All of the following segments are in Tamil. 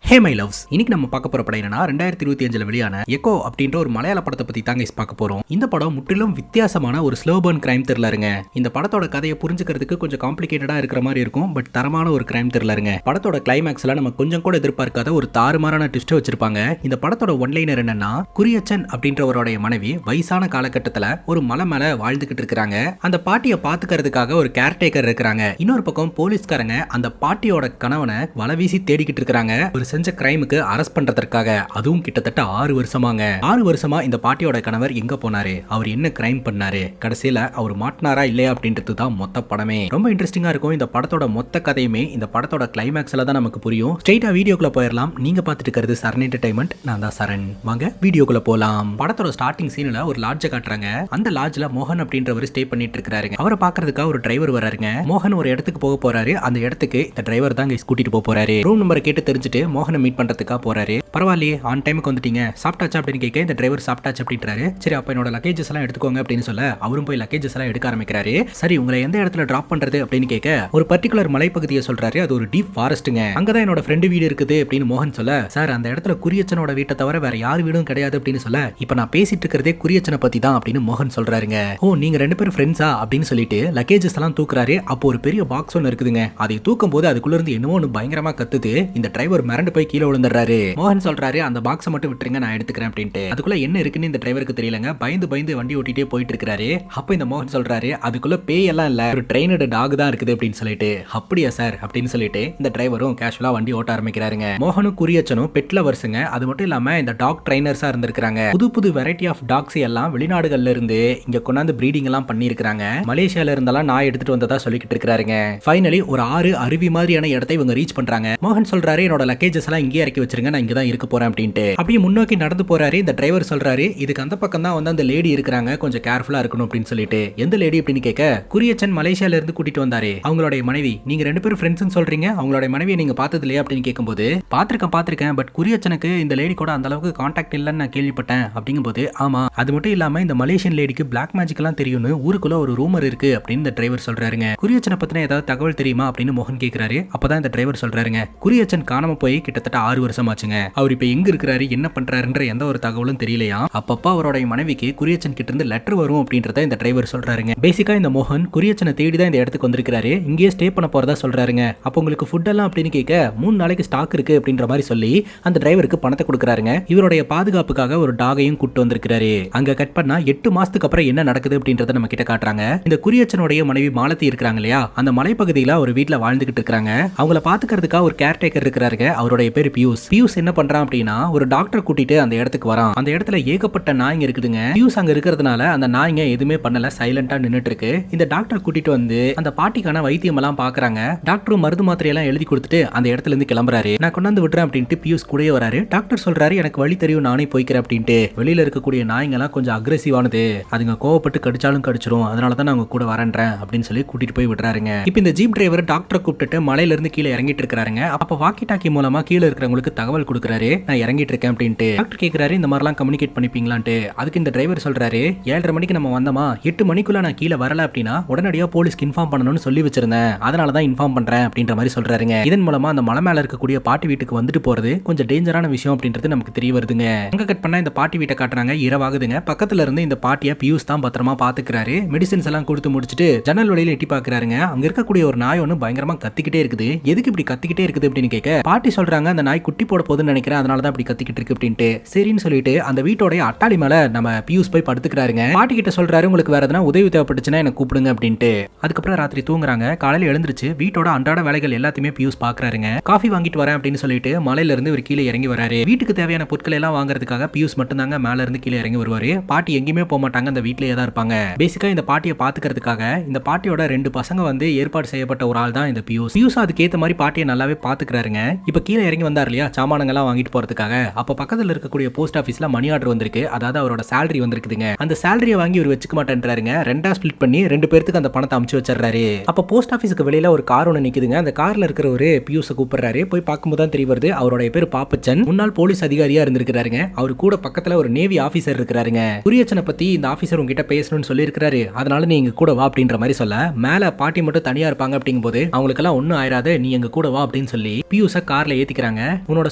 ஹே மை லவ்ஸ், இன்னைக்கு நம்ம பார்க்க போற படம் என்னன்னா 2025 வெளியான எக்கோ அப்படின்ற ஒரு மலையாள படத்தை பத்தி தாங்க பார்க்க போறோம். இந்த படம் முற்றிலும் வித்தியாசமான ஒரு ஸ்லோ பர்ன் கிரைம் த்ரில்லருங்க. இந்த படத்தோட கதையை புரிஞ்சுக்கிறதுக்கு கொஞ்சம் காம்ப்ளிகேட்டடா இருக்கிற மாதிரி இருக்கும், பட் தரமான ஒரு கிரைம் த்ரில்லருங்க. படத்தோட கிளைமேக்ஸ்ல நம்ம கொஞ்சம் கூட எதிர்பார்க்காத ஒரு தாறுமாறான ட்விஸ்ட் வச்சிருப்பாங்க. இந்த படத்தோட ஒன்லைனர் என்னன்னா, குறியச்சன் அப்படின்றவருடைய மனைவி வயசான காலகட்டத்துல ஒரு மலை மேல வாழ்ந்துகிட்டு இருக்காங்க. அந்த பாட்டியை பாத்துக்கிறதுக்காக ஒரு கேர்டேக்கர் இருக்கிறாங்க. இன்னொரு பக்கம் போலீஸ்காரங்க அந்த பாட்டியோட கணவனை வலை வீசி தேடிக்கிட்டு இருக்காங்க. ஒரு செஞ்ச கிரைமுக்கு அரெஸ்ட் பண்றதற்காக. அதுவும் கிட்டத்தட்ட 6 வருஷமாங்க. 6 வருஷமா இந்த பாட்டியோட கணவர் எங்க போனாரு, அவர் என்ன கிரைம் பண்ணாரு, கடைசியில அவர் மாட்டினாரா இல்லையா அப்படின்றது தான் மொத்த படமே. ரொம்ப இன்ட்ரெஸ்டிங்கா இருக்கும். இந்த படத்தோட மொத்த கதையுமே இந்த படத்தோட கிளைமேக்ஸ்ல தான் நமக்கு புரியும். ஸ்ட்ரைட்டா வீடியோக்குள்ள போயிடலாம். நீங்க பார்த்துட்டு இருக்கிறது சரண் என்டர்டைன்மெண்ட். நான் தான் சரண். வாங்க வீடியோக்குள்ள போலாம். படத்தோட ஸ்டார்டிங் சீன்ல ஒரு லாட்ஜை காட்டுறாங்க. அந்த லாட்ஜ்ல மோகன் அப்படின்றவர் ஸ்டே பண்ணிட்டு இருக்காருங்க. அவரை பாக்குறதுக்காக ஒரு டிரைவர் வராருங்க. மோகன் ஒரு இடத்துக்கு போக போறாரு. அந்த இடத்துக்கு இந்த டிரைவர் தான் கூட்டிட்டு போறாரு. ரூம் நம்பரை கேட்டு தெரிஞ்சுட்டு மோகனை மீட் பண்றதுக்காக போறாரு. பரவாயில்லையே, ஆன் டைமுக்கு வந்துட்டீங்க, சாப்பிட்டாச்சா அப்படின்னு கேட்க இந்த டிரைவர் சாப்பிட்டாச்சு அப்படின்றாரு. சரி, அப்ப என்னோட லக்கேஜஸ் எல்லாம் எடுத்துக்கோங்க அப்படின்னு சொல்ல அவரும் போய் லக்கேஜஸ் எல்லாம் எடுக்க ஆரம்பிக்கிறாரு. சரி, உங்களை எந்த இடத்துல டிராப் பண்றது அப்படின்னு கேட்க ஒரு பர்டிகுலர் மலைப்பகுதியை சொல்றாரு. அது ஒரு டீப் ஃபாரஸ்ட்டுங்க. அங்கதான் என்னோட ஃப்ரெண்டு வீடு இருக்குது அப்படின்னு மோகன் சொல்ல, சார் அந்த இடத்துல குறியச்சனோட வீட்டை தவிர வேற யார் வீடும் கிடையாது அப்படின்னு சொல்ல, இப்ப நான் பேசிட்டு இருக்கிறதே குறியச்சனை பத்தி தான் அப்படின்னு மோகன் சொல்றாருங்க. ஓ, நீங்க ரெண்டு பேரும் ஃப்ரெண்ட்ஸா அப்படின்னு சொல்லிட்டு லக்கேஜஸ் எல்லாம் தூக்குறாரு. அப்போ ஒரு பெரிய பாக்ஸ் ஒன்று இருக்குதுங்க. அதை தூக்கும் போது அதுக்குள்ள இருந்து என்னமோ ஒன்று பயங்கரமா கத்துது. இந்த டிரைவர் மிரண்டு போய் கீழே விழுந்துறாரு. மோகன் சொல்றாரு, அந்த பாக்ஸை மட்டும் விட்டுருங்க, நான் எடுத்துக்கிறேன் அப்படின்ட்டு. அதுக்குள்ள என்ன இருக்குன்னு இந்த டிரைவருக்கு தெரியலங்க. பயந்து பயந்து வண்டி ஓட்டிட்டே போயிட்டு இருக்காரு. அப்ப இந்த மோகன் சொல்றாரு, அதுக்குள்ள பேய் எல்லாம் இல்ல, ஒரு ட்ரெயினோட டாக் தான் இருக்குது அப்படின்னு சொல்லிட்டு. அப்படியா சார் அப்படின்னு சொல்லிட்டு இந்த டிரைவரும் கேஷுவலா வண்டி ஓட்ட ஆரம்பிக்கிறாருங்க. மோகனும் குறியச்சனும் பெட் லவர்ஸ்ங்க. அது மட்டும் இல்லாம இந்த டாக் ட்ரைனர்ஸா இருந்திருக்காங்க. புது புது வெரைட்டி ஆஃப் டாக்ஸ் எல்லாம் வெளிநாடுகள்ல இருந்து இங்க கொண்டாந்து பிரீடிங் எல்லாம் பண்ணிருக்காங்க. மலேசியால இருந்தெல்லாம் நான் எடுத்துட்டு வந்ததா சொல்லிக்கிட்டு இருக்காருங்க. ஃபைனலி ஒரு ஆறு அருவி மாதிரியான இடத்தை இவங்க ரீச் பண்றாங்க. மோகன் சொல்றாரு, என்னோட லக்கேஜஸ் எல்லாம் இங்கே இறக்கி வச்சிருங்க, நான் இங்க தான் இருக்க போறேன் அப்படின்ட்டு. அப்படியே முன்னோக்கி நடந்து போறாரு. இந்த டிரைவர் சொல்றாரு, இதுக்கு அந்த பக்கம் தான் வந்து அந்த லேடி இருக்காங்க, கொஞ்சம் கேர்ஃபுல்லா இருக்கணும் அப்படின்னு சொல்லிட்டு. எந்த லேடி அப்படின்னு கேட்க, குறியச்சன் மலேசியால இருந்து கூட்டிட்டு வந்தாரு, அவங்களுடைய மனைவி. நீங்க ரெண்டு பேரும் ஃப்ரெண்ட்ஸ் சொல்றீங்க, அவங்களுடைய மனைவியை நீங்க பார்த்தது இல்லையா அப்படின்னு கேட்கும்போது, பாத்திருக்கேன் பட் குறியச்சனுக்கு இந்த லேடி கூட அந்த அளவுக்கு கான்டாக்ட் இல்லைன்னு நான் கேள்விப்பட்டேன் அப்படிங்கும்போது, ஆமா, அது மட்டும் இல்லாம இந்த மலேசியன் லேடிக்கு பிளாக் மேஜிக் எல்லாம் தெரியும்னு ஊருக்குள்ள ஒரு ரூமர் இருக்கு அப்படின்னு இந்த டிரைவர் சொல்றாருங்க. குறியச்சனை பத்தின ஏதாவது தகவல் தெரியுமா அப்படின்னு மோகன் கேட்கிறாரு. அப்பதான் இந்த டிரைவர் சொல்றாருங்க, குறியச்சன் காணாம போய் கிட்டத்தட்ட 6 வருஷம் ஆச்சுங்க. அவர் இப்ப எங்க இருக்கிறாரு, என்ன பண்றாருன்ற எந்த ஒரு தகவலும் தெரியலையா. அப்பப்ப அவருடைய மனைவிக்கு குறியச்சன் கிட்ட இருந்து லெட்டர் வரும் அப்படின்றத இந்த டிரைவர் சொல்றாருங்க. பேசிக்கா இந்த மோகன் குறியச்சனை தேடி தான் இந்த இடத்துக்கு வந்திருக்காரு. இங்கேயே ஸ்டே பண்ண போறதா சொல்றாருங்க. அப்ப உங்களுக்கு ஃபுட் எல்லாம் அப்படின்னு கேட்க 3 நாளைக்கு ஸ்டாக் இருக்கு அப்படின்ற மாதிரி சொல்லி அந்த டிரைவருக்கு பணத்தை கொடுக்குறாருங்க. இவருடைய பாதுகாப்புக்காக ஒரு டாகையும் கூட்டு வந்திருக்காரு. அங்க கட் பண்ணா 8 மாசத்துக்கு அப்புறம் என்ன நடக்குது அப்படின்றத நம்ம கிட்ட காட்டுறாங்க. இந்த குறியச்சனுடைய மனைவி மாலத்தி இருக்கிறாங்க இல்லையா, அந்த மலைப்பகுதியில ஒரு வீட்டுல வாழ்ந்துகிட்டு இருக்காங்க. அவங்கள பாத்துக்கிறதுக்காக ஒரு கேர்டேக்கர் இருக்கிறாருங்க. அவருடைய பேர் பியூஸ். பியூஸ் என்ன பண்றான் அப்படின்னா, ஒரு டாக்டர் கூட்டிட்டு அந்த இடத்துக்கு வரான். அந்த இடத்துல ஏகப்பட்ட நாய்ங்க இருக்குதுங்க. பியூஸ் அங்க இருக்கிறதுனால அந்த நாய்ங்க எதுவுமே பண்ணல, சைலண்டா நின்னுட்டு இருக்கு. இந்த டாக்டர் கூட்டிட்டு வந்து அந்த பாட்டிக்கான வைத்தியம் எல்லாம் பாக்குறாங்க. டாக்டரும் மருந்து மாத்திரை எல்லாம் எழுதி கொடுத்துட்டு அந்த இடத்துல இருந்து கிளம்புறாரு. நான் கொண்டாந்து விடுறேன் அப்படின்ட்டு பியூஸ் கூடயே வராரு. டாக்டர் சொல்றாரு, எனக்கு வழி தெரியும், நானே போய்க்கிறேன் அப்படின்ட்டு. வெளியில இருக்கக்கூடிய நாய்ங்க எல்லாம் கொஞ்சம் அக்ரெசிவானது, அதுங்க கோவப்பட்டு கடிச்சாலும் கடிச்சிரும், அதனாலதான் நான் உங்க கூட வரேன்றேன் அப்படின்னு சொல்லி கூட்டிட்டு போய் விடுறாருங்க. இப்ப இந்த ஜீப் டிரைவர் டாக்டரை கூப்பிட்டு மலையில இருந்து கீழே இறங்கிட்டு இருக்காருங்க. அப்ப வாக்கி டாக்கி மூலமா கீழே இருக்கிறவங்களுக்கு தகவல் கொடுக்குறாரு, நான் இறங்கிட்டு இருக்கேன் அப்படின்ட்டு. டாக்டர் கேட்கிறாரு, இந்த மாதிரிலாம் கம்யூனிகேட் பண்ணிப்பீங்களான்ட்டு. அதுக்கு இந்த டிரைவர் சொல்றாரு, 7:30 மணிக்கு நம்ம வந்தோமா, 8 மணிக்குள்ள நான் கீழே வரல அப்படின்னா உடனடியா போலீஸ்க்கு இன்ஃபார்ம் பண்ணணும்னு சொல்லி வச்சிருந்தேன், அதனாலதான் இன்ஃபார்ம் பண்றேன் அப்படின்ற மாதிரி சொல்றாருங்க. இதன் மூலமா அந்த மலை மேல இருக்கக்கூடிய பாட்டி வீட்டுக்கு வந்துட்டு போறது கொஞ்சம் டேஞ்சரான விஷயம் அப்படின்றது நமக்கு தெரிய வருதுங்க. அங்க கட் பண்ணா இந்த பாட்டி வீட்டை காட்டுறாங்க. இரவாகுதுங்க. பக்கத்துல இருந்து இந்த பாட்டியை பியூஸ் தான் பத்திரமா பாத்துக்கிறாரு. மெடிசின்ஸ் எல்லாம் கொடுத்து முடிச்சுட்டு ஜன்னல் வழியில எட்டி பாக்குறாருங்க. அங்க இருக்கக்கூடிய ஒரு நாய் ஒண்ணு பயங்கரமா கத்திக்கிட்டே இருக்குது. எதுக்கு இப்படி கத்திக்கிட்டே இருக்குது அப்படின்னு கேட்க, பாட்டி சொல்றாங்க, அந்த நாய் குட்டி போட போகுதுன்னு நினைக்கிறேன், அதனாலதான் இப்படி கத்திக்கிட்டு இருக்கு அப்படின்ட்டு. சரின்னு சொல்லிட்டு அந்த வீட்டோட அட்டாளி மேல நம்ம பியூஸ் போய் படுத்துக்கிறாருங்க. பாட்டி கிட்ட சொல்றாரு, உங்களுக்கு வேற எதனா உதவி தேவைப்பட்டுச்சுன்னா எனக்கு கூப்பிடுங்க அப்படின்ட்டு. அதுக்கப்புறம் ராத்திரி தூங்குறாங்க. காலையில எழுந்திருச்சு வீட்டோட அன்றாட வேலைகள் எல்லாத்தையுமே பியூஸ் பாக்குறாருங்க. காஃபி வாங்கிட்டு வரேன் அப்படின்னு சொல்லிட்டு மலையில இருந்து ஒரு கீழே இறங்கி வராரு. வீட்டுக்கு தேவையான பொருட்கள் எல்லாம் வாங்குறதுக்காக பியூஸ் மட்டும் தாங்க மேல இருந்து கீழே இறங்கி வருவாரு. பாட்டி எங்கேயுமே போக மாட்டாங்க, அந்த வீட்லயே தான் இருப்பாங்க. பேசிக்கா இந்த பாட்டியை பாத்துக்கிறதுக்காக இந்த பாட்டியோட 2 பசங்க வந்து ஏற்பாடு செய்யப்பட்ட ஒரு ஆள் தான் இந்த பியூஸ். பியூஸ் அதுக்கேற்ற மாதிரி பாட்டியை நல்லாவே பாத்துக்கிறாருங்க. இப்ப கீழே இறங்கி வந்தார் இல்லையா சாமானங்கள்லாம் வாங்கிட்டு போறதுக்காக, அப்ப பக்கத்துல இருக்கக்கூடிய போஸ்ட் ஆபீஸ்ல மணி ஆர்டர் வந்திருக்கு. அதாவது அவரோட சேலரி வந்திருக்குதுங்க. அந்த சேலரியை வாங்கி இவர் வச்சுக்க மாட்டேன்றாருங்க. 2ஆ ஸ்பிளிட் பண்ணி 2 பேருக்கு அந்த பணத்தை அமுச்சு வச்சிடறாரு. அப்ப போஸ்ட் ஆபீஸ்க்கு வெளியில ஒரு கார் ஒன்று நிக்குதுங்க. அந்த கார்ல இருக்கிற ஒரு பியூஸை கூப்பிடுறாரு. போய் பார்க்கும்போது தான் தெரிய வருது, அவருடைய பேர் பாப்பச்சன். முன்னாள் போலீஸ் அதிகாரியா இருந்திருக்காருங்க. அவரு கூட பக்கத்துல ஒரு நேவி ஆபீசர் இருக்கிறாருங்க. குறியச்சனை பத்தி இந்த ஆபீசர் உங்ககிட்ட பேசணும்னு சொல்லி இருக்கிறாரு, அதனால நீ எங்க கூட வா அப்படின்ற மாதிரி சொல்ல, மேல பாட்டி மட்டும் தனியா இருப்பாங்க அப்படிங்கும்போது அவங்களுக்கு எல்லாம் ஒன்னும் ஆயிராது, நீ எங்க கூட வா அப்படின்னு சொல்லி பியூஸை கார்ல ஏத்தி கேக்குறாங்க. உன்னோட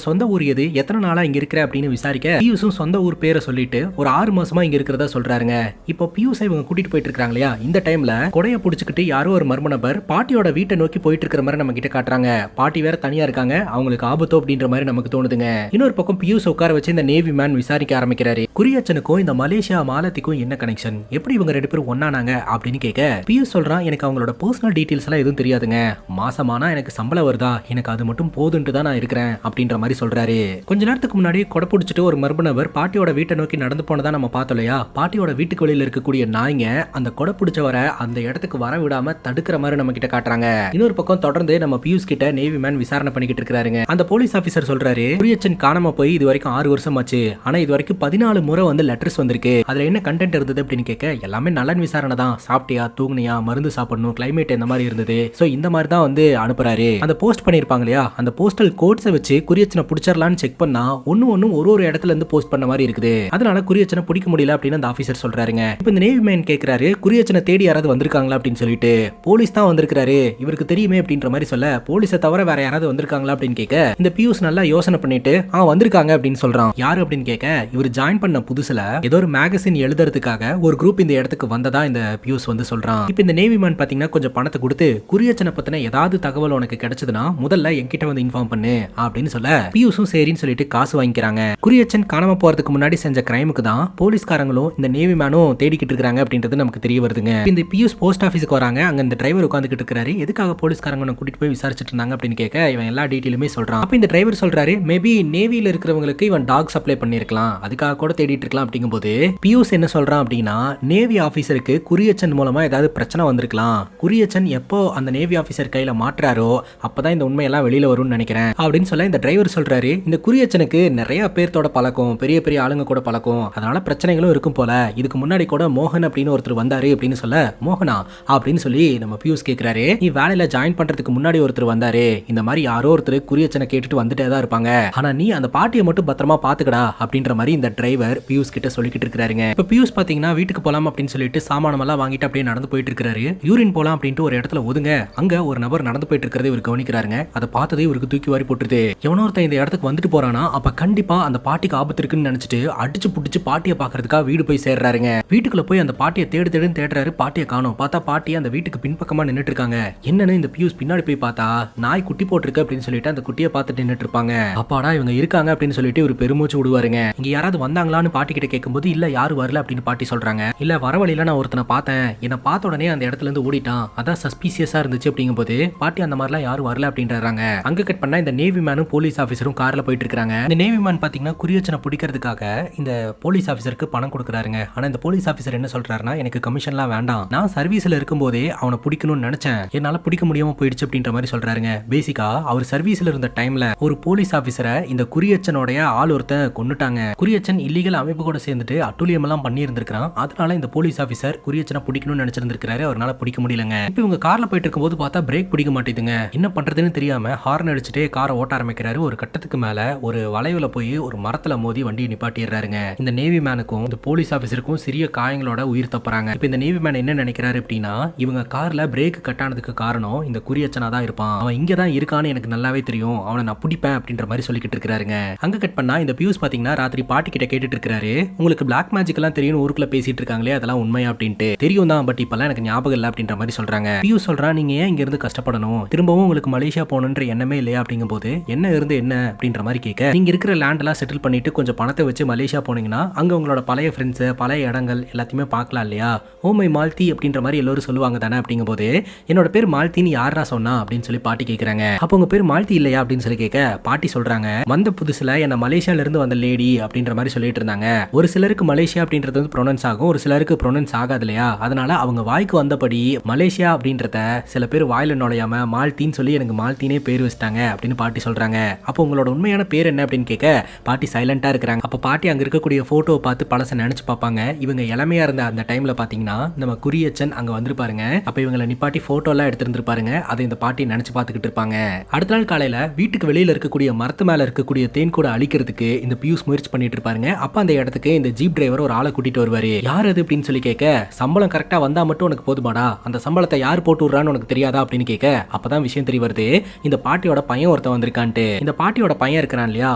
சொந்த ஊர் எது, எத்தனை நாளா இங்க இருக்கிற அப்படின்னு விசாரிக்க பியூஸும் சொந்த ஊர் பேரை சொல்லிட்டு ஒரு 6 மாசமா இங்க இருக்கிறதா சொல்றாருங்க. இப்போ பியூஸை இவங்க கூட்டிட்டு போயிட்டு இருக்காங்க இல்லையா, இந்த டைம்ல கொடைய புடிச்சுக்கிட்டு யாரோ ஒரு மர்ம நபர் பாட்டியோட வீட்டை நோக்கி போயிட்டு இருக்கிற மாதிரி நம்ம கிட்ட காட்டுறாங்க. பாட்டி வேற தனியா இருக்காங்க, அவங்களுக்கு ஆபத்தோ அப்படின்ற மாதிரி நமக்கு தோணுதுங்க. இன்னொரு பக்கம் பியூஸ் உட்கார வச்சு இந்த நேவி மேன் விசாரிக்க ஆரம்பிக்கிறாரு. குறியச்சனுக்கும் இந்த மலேசியா மாலத்திக்கும் என்ன கனெக்ஷன், எப்படி இவங்க 2 பேரும் ஒன்னானாங்க அப்படின்னு கேட்க பியூஸ் சொல்றான், எனக்கு அவங்களோட பர்சனல் டீடைல்ஸ் எல்லாம் எதுவும் தெரியாதுங்க, மாசமானா எனக்கு சம்பளம் வருதா, எனக்கு அது மட்டும் போதுன்ட்டு தான் நான் இருக்கிறேன் அப்படின்ற மாதிரி சொல்றாரு. கொஞ்ச நேரத்துக்கு முன்னாடி கொடை பிடிச்சிட்டு ஒரு மர்ம நபர் பாட்டியோட வீட்டை நோக்கி நடந்து போனதா நம்ம பார்த்தோம் இல்லையா. பாட்டியோட வீட்டுக்கு வெளியில இருக்கக்கூடிய நாய்ங்க அந்த கொடை பிடிச்ச வர அந்த இடத்துக்கு வர விடாம தடுக்கிற மாதிரி நம்ம கிட்ட காட்டுறாங்க. இன்னொரு பக்கம் தொடர்ந்து நம்ம பியூஸ் கிட்ட நேவி மேன் விசாரணை பண்ணிக்கிட்டு இருக்காருங்க. அந்த போலீஸ் ஆபீசர் சொல்றாரு, குறியச்சன் காணாம போய் இது வரைக்கும் 6 வருஷம் ஆச்சு, ஆனா இது வரைக்கும் 14 முறை வந்து லெட்டர்ஸ் வந்திருக்கு, அதுல என்ன கண்டென்ட் இருந்தது அப்படின்னு கேட்க எல்லாமே நலன் விசாரணை தான், சாப்பிட்டியா, தூங்குனியா, மருந்து சாப்பிடணும், கிளைமேட் இந்த மாதிரி இருந்தது, சோ இந்த மாதிரி தான் வந்து அனுப்புறாரு. அந்த போஸ்ட் பண்ணிருப்பாங்க இல்லையா, அந்த போஸ்டல் கோட்ஸை வச்சு குறியச்சனை பிடிச்சிடலான்னு செக் பண்ணா ஒன்னு ஒரு இடத்துல இருந்து போஸ்ட் பண்ண மாதிரி இருக்குது, அதனால குறியச்சனை பிடிக்க முடியல அப்படின்னு அந்த ஆபீசர் சொல்றாருங்க. இப்போ இந்த நேவி மேன் கேக்குறாரு, குறியச்சனை தேடி யாராவது வந்திருக்காங்களா அப்படின்னு சொல்லிட்டு. போலீஸ் தான் வந்திருக்காரு, இவருக்கு தெரியுமே அப்படின்ற மாதிரி சொல்ல, போலீஸை தவிர வேற யாராவது வந்திருக்காங்களா அப்படின்னு கேட்க இந்த பியூஸ் நல்லா யோசனை பண்ணிட்டு வந்திருக்காங்க அப்படின்னு சொல்றான். யாரு அப்படின்னு கேட்க இவர் ஜாயின் பண்ண புதுசுல ஏதோ ஒரு மேகசின் எழுதுறதுக்காக ஒரு குரூப் இந்த இடத்துக்கு வந்ததா இந்த பியூஸ் வந்து சொல்றான். இப்போ இந்த நேவி மேன் பாத்தீங்கன்னா கொஞ்சம் பணத்தை கொடுத்து குறியச்சனை பத்தின ஏதாவது தகவல் உனக்கு கிடைச்சதுன்னா முதல்ல என்கிட்ட வந்து இன்ஃபார்ம் பண்ணு அப்படின்னு சொல்ல பியூஸும் சரின்னு சொல்லிட்டு காசு வாங்கிக்கிறாங்க. குறியச்சன் காணாம போறதுக்கு முன்னாடி செஞ்ச கிரைமுக்கு தான் போலீஸ்காரங்களும் இந்த நேவி மேனும் தேடிக்கிட்டு இருக்காங்க அப்படின்றது நமக்கு தெரிய வருதுங்க. இந்த பியூஸ் போஸ்ட் ஆபீஸ்க்கு வராங்க, அங்க இந்த டிரைவர் உட்காந்துக்கிட்டு இருக்காரு, எதுக்காக போலீஸ்காரங்க கூட்டிட்டு போய் விசாரிச்சுட்டு இருந்தாங்க அப்படின்னு கேட்க இவன் எல்லா டீட்டெயிலுமே சொல்றான். அப்ப இந்த டிரைவர் சொல்றாரு, மேபி நேவியில இருக்கிறவங்களுக்கு இவன் டாக் சப்ளை பண்ணிருக்கலாம், அதுக்காக கூட தேடிட்டு இருக்கலாம் அப்படிங்கும்போது பியூஸ் என்ன சொல்றான் அப்படின்னா, நேவி ஆபீசருக்கு குறியச்சன் மூலமா ஏதாவது பிரச்சனை வந்திருக்கலாம், குறியச்சன் எப்போ அந்த நேவி ஆபீசர் கையில மாற்றாரோ அப்பதான் இந்த உண்மையெல்லாம் வெளியில வரும்னு நினைக்கிறேன் அப்படின்னு சொல்ல இந்த டிரைவர் சொல்றாரு, இந்த குறியச்சனுக்கு நிறைய பேர்த்தோட பழக்கம், பெரிய பெரிய ஆளுங்க கூட பழக்கம், அதனால பிரச்சனைகளும் இருக்கும் போல, இதுக்கு முன்னாடி கூட மோகன் அப்படின்னு ஒருத்தர் வந்தாரு அப்படின்னு சொல்ல, மோகனா அப்படின்னு சொல்லி நம்ம பியூஸ் கேட்கிறாரு, நீ வேலையில ஜாயின் பண்றதுக்கு முன்னாடி ஒருத்தர் வந்தாரு, இந்த மாதிரி யாரோ ஒருத்தர் குறியச்சனை கேட்டுட்டு வந்துட்டே தான் இருப்பாங்க, ஆனா நீ அந்த பாட்டியை மட்டும் பத்திரமா பாத்துக்கடா அப்படின்ற மாதிரி இந்த டிரைவர் பியூஸ் கிட்ட சொல்லிக்கிட்டு இருக்காருங்க. இப்ப பியூஸ் பாத்தீங்கன்னா வீட்டுக்கு போலாம் அப்படின்னு சொல்லிட்டு சாமானம் எல்லாம் வாங்கிட்டு அப்படியே நடந்து போயிட்டு இருக்காரு. யூரின் போலாம் அப்படின்ட்டு ஒரு இடத்துல ஒதுங்க அங்க ஒரு நபர் நடந்து போயிட்டு இருக்கிறது இவர் கவனிக்கிறாருங்க. அதை பார்த்ததே இவருக்கு தூக்கி வாரி போட்டுருது. எவனோ ஒருத்தன் இந்த இடத்துக்கு வந்துட்டு போறானா, அப்ப கண்டிப்பா அந்த பாட்டிக்கு ஆபத்து இருக்குன்னு நினைச்சிட்டு அடிச்சு புடிச்சு பாட்டியை பாக்குறதுக்காக வீடு போய் சேர்றாருங்க. வீட்டுக்குள்ள போய் அந்த பாட்டியை தேடுன்னு தேடுறாரு, பாட்டியை காணோம். பார்த்தா பாட்டி அந்த வீட்டுக்கு பின்பக்கமா நின்னுட்டு இருக்காங்க. என்னன்னு இந்த பியூஸ் பின்னாடி போய் பார்த்தா நாய் குட்டி போட்டிருக்கு அப்படின்னு சொல்லிட்டு அந்த குட்டியை பார்த்துட்டு நின்னுட்டு இருப்பாங்க. அப்பாடா இவங்க இருக்காங்க அப்படின்னு சொல்லிட்டு ஒரு பெருமூச்சு விடுவாருங்க. இங்க யாராவது வந்தாங்களான்னு பாட்டி கிட்ட கேட்கும்போது இல்ல யாரும் வரல அப்படின்னு பாட்டி சொல்றாங்க. இல்ல வர வழியில நான் ஒருத்தனை பார்த்தேன், என்ன பார்த்த உடனே அந்த இடத்துல இருந்து ஓடிட்டான், அதான் சஸ்பீசியஸா இருந்துச்சு அப்படிங்கும்போது பாட்டி அந்த மாதிரிலாம் யாரும் வரல அப்படின்றாங்க. அங்க கட் பண்ணா இந்த நேவி மேனும் போலீஸ் ஆபீசரும் கார்ல போயிட்டு இருக்காங்க. இந்த நேவி மேன் பாத்தீங்கன்னா குறியச்சனை பிடிக்கிறதுக்காக இந்த போலீஸ் ஆபீசருக்கு பணம் கொடுக்குறாருங்க. ஆனா இந்த போலீஸ் ஆபீசர் என்ன சொல்றாருன்னா, எனக்கு கமிஷன்லாம் வேண்டாம், நான் சர்வீஸ்ல இருக்கும்போதே அவனை பிடிக்கணும்னு நினைச்சேன், என்னால பிடிக்க முடியாம போயிடுச்சு அப்படின்ற மாதிரி சொல்றாருங்க. பேசிக்கா அவர் சர்வீஸ்ல இருந்த டைம்ல ஒரு போலீஸ் ஆபீசரை இந்த குறியச்சனுடைய ஆள் ஒருத்தன் கொன்னுட்டாங்க. குறியச்சன் இல்லீகல் அமைப்பு கூட சேர்ந்துட்டு அட்டூழியம் எல்லாம் பண்ணி இருந்திருக்கான், அதனால இந்த போலீஸ் ஆபீசர் குறியச்சனை பிடிக்கணும்னு நினைச்சிருந்திருக்காரு, அவரால் பிடிக்க முடியலங்க. இப்போ இவங்க கார்ல போயிட்டு இருக்கும்போது பார்த்தா பிரேக் பிடிக்க மாட்டேதுங்க. என்ன பண்றதுன்னு தெரியாம ஹார்ன் அடிச்சுட்டே காரை ஓட்ட ஆரம்பிக்கிறாரு. ஒரு கட்டத்துக்கு மேல ஒரு வளைவுல போய் ஒரு மரத்துல மோதி வண்டியை நிப்பாட்டிடுறாருங்க. இந்த நேவி மேனுக்கும் இந்த போலீஸ் ஆபீசருக்கும் சிறிய காயங்களோட உயிர் தப்புறாங்க. இப்போ இந்த நேவி மேன் என்ன நினைக்கிறாரு அப்படின்னா, இவங்க கார்ல பிரேக் கட் ஆனதுக்கு காரணம் இந்த குறியச்சனா தான் இருப்பான், அவன் இங்க தான் இருக்கான்னு எனக்கு நல்லாவே தெரியும், அவனை நான் பிடிப்பேன் அப்படின்ற மாதிரி சொல்லிக்கிட்டு இருக்காருங்க. அங்க கட் பண்ணா இந்த பியூஸ் பாத்தீங்கன்னா ராத்திரி பாட்டி கிட்ட கேட்டுட்டு இருக்காரு, உங்களுக்கு பிளாக் மேஜிக் எல்லாம் தெரியும் ஊருக்குள்ள பேசிட்டு இருக்காங்களே அதெல்லாம் உண்மையா அப்படின்ட்டு. தெரியும் தான், பட் இப்பெல்லாம் எனக்கு ஞாபகம் இல்லை அப்படின்ற மாதிரி சொல்றாங்க. பியூஸ் சொல்றான், நீங்க ஏன் இங்க இருந்து கஷ்டப்படணும், திரும்பவும் உங்களுக்கு மலேசியா போகணுன்ற எண்ணமே இல்லையா அப்படிங்கும் போது என்ன இருந்து என்ன அப்படின்ற மாதிரி கேட்க, நீங்க இருக்கிற லேண்ட் எல்லாம் செட்டில் பண்ணிட்டு கொஞ்சம் பணத்தை வச்சு மலேசியா போனீங்கன்னா அங்க உங்களோட பழைய ஃப்ரெண்ட்ஸ் பழைய இடங்கள் எல்லாத்தையுமே பார்க்கலாம் இல்லையா, ஓ மை மால்தி அப்படின்ற மாதிரி எல்லாரும் சொல்லுவாங்க தானே அப்படிங்கும் போது, என்னோட பேர் மால்தின்னு யாரா சொன்னா அப்படின்னு சொல்லி பாட்டி கேட்கறாங்க. அப்போ உங்க பேர் மால்தி இல்லையா அப்படின்னு சொல்லி கேட்க பாட்டி சொல்றாங்க, வந்த புதுசுல என்ன மலேசியால இருந்து வந்த லேடி அப்படின்ற மாதிரி சொல்லிட்டு இருந்தாங்க. ஒரு சிலருக்கு மலேசியா அப்படின்றது வந்து ப்ரொனன்ஸ் ஆகும், ஒரு சிலருக்கு ப்ரொனன்ஸ் ஆகாது இல்லையா, அதனால அவங்க வாய்க்கு வந்தபடி மலேசியா அப்படின்றத சில பேர் வாயில நுழையாம மால்தின்னு சொல்லி எனக்கு மால்தினே பேர் வச்சிட்டாங்க அப்படின்னு பாட்டி சொல்றாங்க. அப்போ உங்களோட உண்மையான பேர் என்ன அப்படின்னு கேட்க பாட்டி சைலண்டா இருக்கிறாங்க. அப்ப பாட்டி அங்க இருக்கக்கூடிய போட்டோவை பார்த்து பழச நினைச்சு பார்ப்பாங்க. இவங்க இளமையா இருந்த அந்த டைம்ல பாத்தீங்கன்னா நம்ம குறியச்சன் அங்க வந்திருப்பாருங்க. அப்ப இவங்களை நிப்பாட்டி போட்டோ எல்லாம் எடுத்திருந்திருப்பாருங்க. அதை இந்த பாட்டி நினைச்சு பார்த்துக்கிட்டு இருப்பாங்க. அடுத்த நாள் காலையில வீட்டுக்கு வெளியில இருக்கக்கூடிய மரத்து மேல இருக்கக்கூடிய தேன் கூட அழிக்கிறதுக்கு இந்த பியூஸ் முயற்சி பண்ணிட்டு இருப்பாருங்க. அப்ப அந்த இடத்துக்கு இந்த ஜீப் டிரைவர் ஒரு ஆளை கூட்டிட்டு வருவாரு. யார் அது அப்படின்னு சொல்லி கேட்க, சம்பளம் கரெக்டா வந்தா மட்டும் உனக்கு போதுமாடா, அந்த சம்பளத்தை யார் போட்டு விடுறான்னு உனக்கு தெரியாதா அப்படின்னு கேட்க, அப்பதான் விஷயம் தெரிய வருது, இந்த பாட்டியோட பையன் ஒருத்தன் வந்திருக்கான். இருக்கான்ட்டு. இந்த பாட்டியோட பையன் இருக்கிறான் இல்லையா,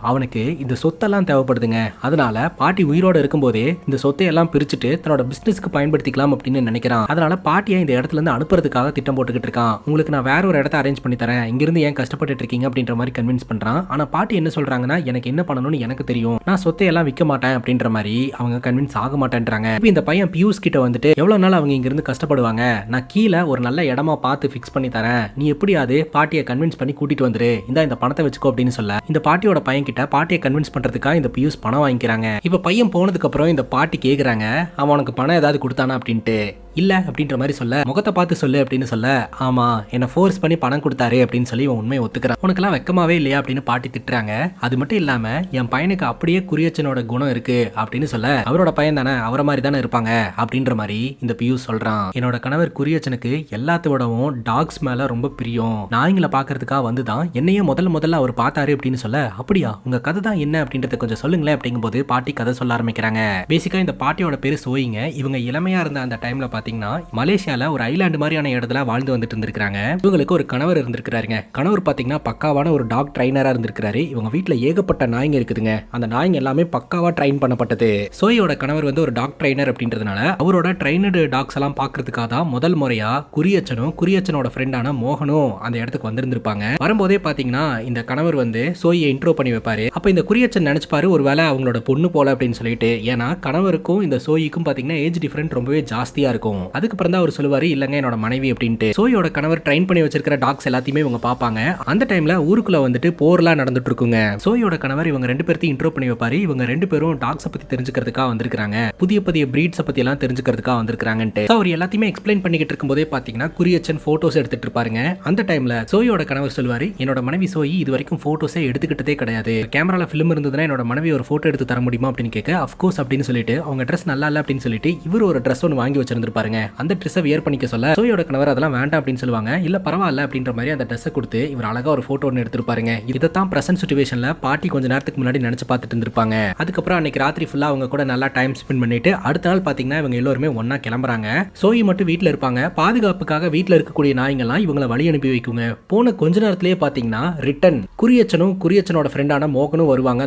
அவனுக்கு இந்த சொத்தெல்லாம் தேவைப்படுதுங்க. அதனால பாட்டி உயிரோட இருக்கும்போதே இந்த சொத்தை எல்லாம் பிரிச்சுட்டு தன்னோட பிசினஸ்க்கு பயன்படுத்திக்கலாம் அப்படின்னு நினைக்கிறான். அதனால பாட்டியை இந்த இடத்துல இருந்து அனுப்புறதுக்காக திட்டம் போட்டுக்கிட்டு இருக்கான். உங்களுக்கு நான் வேற ஒரு இடத்த அரேஞ்ச் பண்ணி தரேன், இங்கிருந்து ஏன் கஷ்டப்பட்டு இருக்கீங்க அப்படின்ற மாதிரி கன்வின்ஸ் பண்றான். ஆனா பாட்டி என்ன சொல்றாங்கன்னா, எனக்கு என்ன பண்ணணும்னு எனக்கு தெரியும், நான் சொத்தை எல்லாம் விற்க மாட்டேன் அப்படின்ற மாதிரி அவங்க கன்வின்ஸ் ஆக மாட்டேன்றாங்க. இப்போ இந்த பையன் பியூஸ் கிட்ட வந்துட்டு, எவ்வளவு நாள் அவங்க இங்க இருந்து கஷ்டப்படுவாங்க, நான் கீழே ஒரு நல்ல இடமா பார்த்து ஃபிக்ஸ் பண்ணி தரேன், நீ எப்படியாவது பாட்டியை கன்வின்ஸ் பண்ணி கூட்டிட்டு வந்துரு, இந்த பணத்தை வச்சுக்கோ அப்படின்னு சொல்ல இந்த பாட்டியோட பையன் கிட்ட பாட்டியை கன்வின்ஸ் பண்றதுக்காக இந்த பியூஸ் பணம் வாங்கிக்கிறாங்க. இப்ப பையன் போனதுக்கு அப்புறம் இந்த பாட்டி கேக்குறாங்க, அவன் உனக்கு பணம் ஏதாவது கொடுத்தானா அப்படின்ட்டு. இல்ல அப்படின்ற மாதிரி சொல்ல, முகத்தை பார்த்து சொல்லு அப்படின்னு சொல்ல, ஆமா என்ன ஃபோர்ஸ் பண்ணி பணம் கொடுத்தாரு அப்படின்னு சொல்லி இவன் உண்மையை ஒத்துக்கிறான். உனக்கெல்லாம் வெக்கமாவே இல்லையா அப்படின்னு பாட்டி திட்டுறாங்க. அது மட்டும் இல்லாம என் பையனுக்கு அப்படியே குறியச்சனோட குணம் இருக்கு அப்படின்னு சொல்ல, அவரோட பையன் தானே, அவரை மாதிரி தானே இருப்பாங்க அப்படின்ற மாதிரி இந்த பியூஸ் சொல்றான். என்னோட கணவர் குறியச்சனுக்கு எல்லாத்த விடவும் டாக்ஸ் மேல ரொம்ப பிரியம், நாய்களை பாக்குறதுக்காக வந்துதான் என்னையே முதல்ல அவர் பார்த்தாரு அப்படின்னு சொல்ல, அப்படியா உங்க கதை தான் என்ன அப்படின்றத கொஞ்சம் சொல்லுங்களேன் அப்படிங்கும்போது பாட்டி கதை சொல்ல ஆரம்பிக்கிறாங்க. பேசிக்கா இந்த பாட்டியோட பேரு சோயிங்க. இவங்க இளமையா இருந்த அந்த டைம்ல பாத்தீங்கன்னா மலேசியால ஒரு ஐலாண்டு மாதிரியான இடத்துல வாழ்ந்து வந்துட்டு இருந்திருக்காங்க. இவங்களுக்கு ஒரு கணவர் இருந்திருக்காருங்க. கணவர் பாத்தீங்கன்னா பக்காவான ஒரு டாக் ட்ரைனரா இருந்திருக்காரு. இவங்க வீட்டுல ஏகப்பட்ட நாய்ங்க இருக்குதுங்க. அந்த நாய்ங்க எல்லாமே பக்காவா ட்ரைன் பண்ணப்பட்டது. சோயோட கணவர் வந்து ஒரு டாக் ட்ரைனர் அப்படின்றதுனால அவரோட ட்ரைனடு டாக்ஸ் எல்லாம் பாக்குறதுக்காக தான் முதல் முறையா குறியச்சனோட ஃப்ரெண்டான மோகனும் அந்த இடத்துக்கு வந்திருந்திருப்பாங்க. வரும்போதே பாத்தீங்கன்னா இந்த கணவர் வந்து சோயை இன்ட்ரோ பண்ணி வைப்பாரு. அப்ப இந்த குறியச்சன் நினைச்சுப்பாரு ஒருவேளை அவங்களோட பொண்ணு போல அப்படின்னு சொல்லிட்டு. ஏன்னா கணவருக்கும் இந்த சோயிக்கும் பாத்தீங்கன்னா ஏஜ் டிஃபரெண்ட் ரொம்பவே ஜாஸ்தியா இருக்கும். அதுக்கப்புறம் தான் அவர் சொல்லுவாரு, இல்லங்க என்னோட மனைவி அப்படின்ட்டு. சோயோட கணவர் ட்ரைன் பண்ணி வச்சிருக்கிற டாக்ஸ் எல்லாத்தையுமே இவங்க பாப்பாங்க. அந்த டைம்ல ஊருக்குள்ள வந்துட்டு போர்லாம் நடந்துட்டு இருக்குங்க. சோயோட கணவர் இவங்க ரெண்டு பேர்த்தையும் இன்ட்ரோ பண்ணி வைப்பாரு. இவங்க ரெண்டு பேரும் டாக்ஸை பத்தி தெரிஞ்சுக்கிறதுக்காக வந்திருக்காங்க, புதிய புதிய பிரீட்ஸை பத்தி எல்லாம் தெரிஞ்சுக்கிறதுக்காக வந்திருக்காங்கன்ட்டு. அவர் எல்லாத்தையுமே எக்ஸ்பிளைன் பண்ணிக்கிட்டு இருக்கும்போதே பாத்தீங்கன்னா குறியச்சன் போட்டோஸ் எடுத்துட்டு இருப்பாருங்க. அந்த டைம்ல சோயோட கணவர் சொல்லுவாரு, என்னோட மனைவி சோயி இது வரைக்கும் போட்டோஸே எடுத்துக்கிட்டதே கிடையாது, கேமரால பிலிம் இருந்ததுன்னா என்னோட மனைவி ஒரு போட்டோ எடுத்து தர முடியுமா அப்படின்னு கேட்க, அஃப்கோர்ஸ் அப்படின்னு சொல்லிட்டு அவங்க ட்ரெஸ் நல்லா இல்ல அப்படின்னு சொல்லிட்டு இவர் ஒரு ட்ரெஸ் ஒன்று வாங்கி வச்சிருந்திருப்பாருங்க. அந்த ட்ரெஸ்ஸை வியர் பண்ணிக்க சொல்ல சோயோட கணவர் அதெல்லாம் வேண்டாம் அப்படின்னு சொல்லுவாங்க. இல்ல பரவாயில்ல அப்படின்ற மாதிரி அந்த ட்ரெஸ்ஸை கொடுத்து இவர் அழகா ஒரு போட்டோ ஒன்று எடுத்திருப்பாருங்க. இதைத்தான் பிரசன்ட் சிச்சுவேஷன்ல பாட்டி கொஞ்ச நேரத்துக்கு முன்னாடி நினைச்சு பார்த்துட்டு இருந்திருப்பாங்க. அதுக்கப்புறம் அன்னைக்கு ராத்திரி ஃபுல்லா அவங்க கூட நல்லா டைம் ஸ்பெண்ட் பண்ணிட்டு அடுத்த நாள் பாத்தீங்கன்னா இவங்க எல்லாருமே ஒன்னா கிளம்புறாங்க. சோயி மட்டும் வீட்டுல இருப்பாங்க. பாதுகாப்புக்காக வீட்டுல இருக்கக்கூடிய நாய்ங்கெல்லாம் இவங்களை வழி அனுப்பி வைக்குங்க. போன கொஞ்ச நேரத்திலேயே பாத்தீங்கன்னா ரிட்டன் குறியச்சனோட ஃப்ரெண்டான மோகனும் வருவாங்க.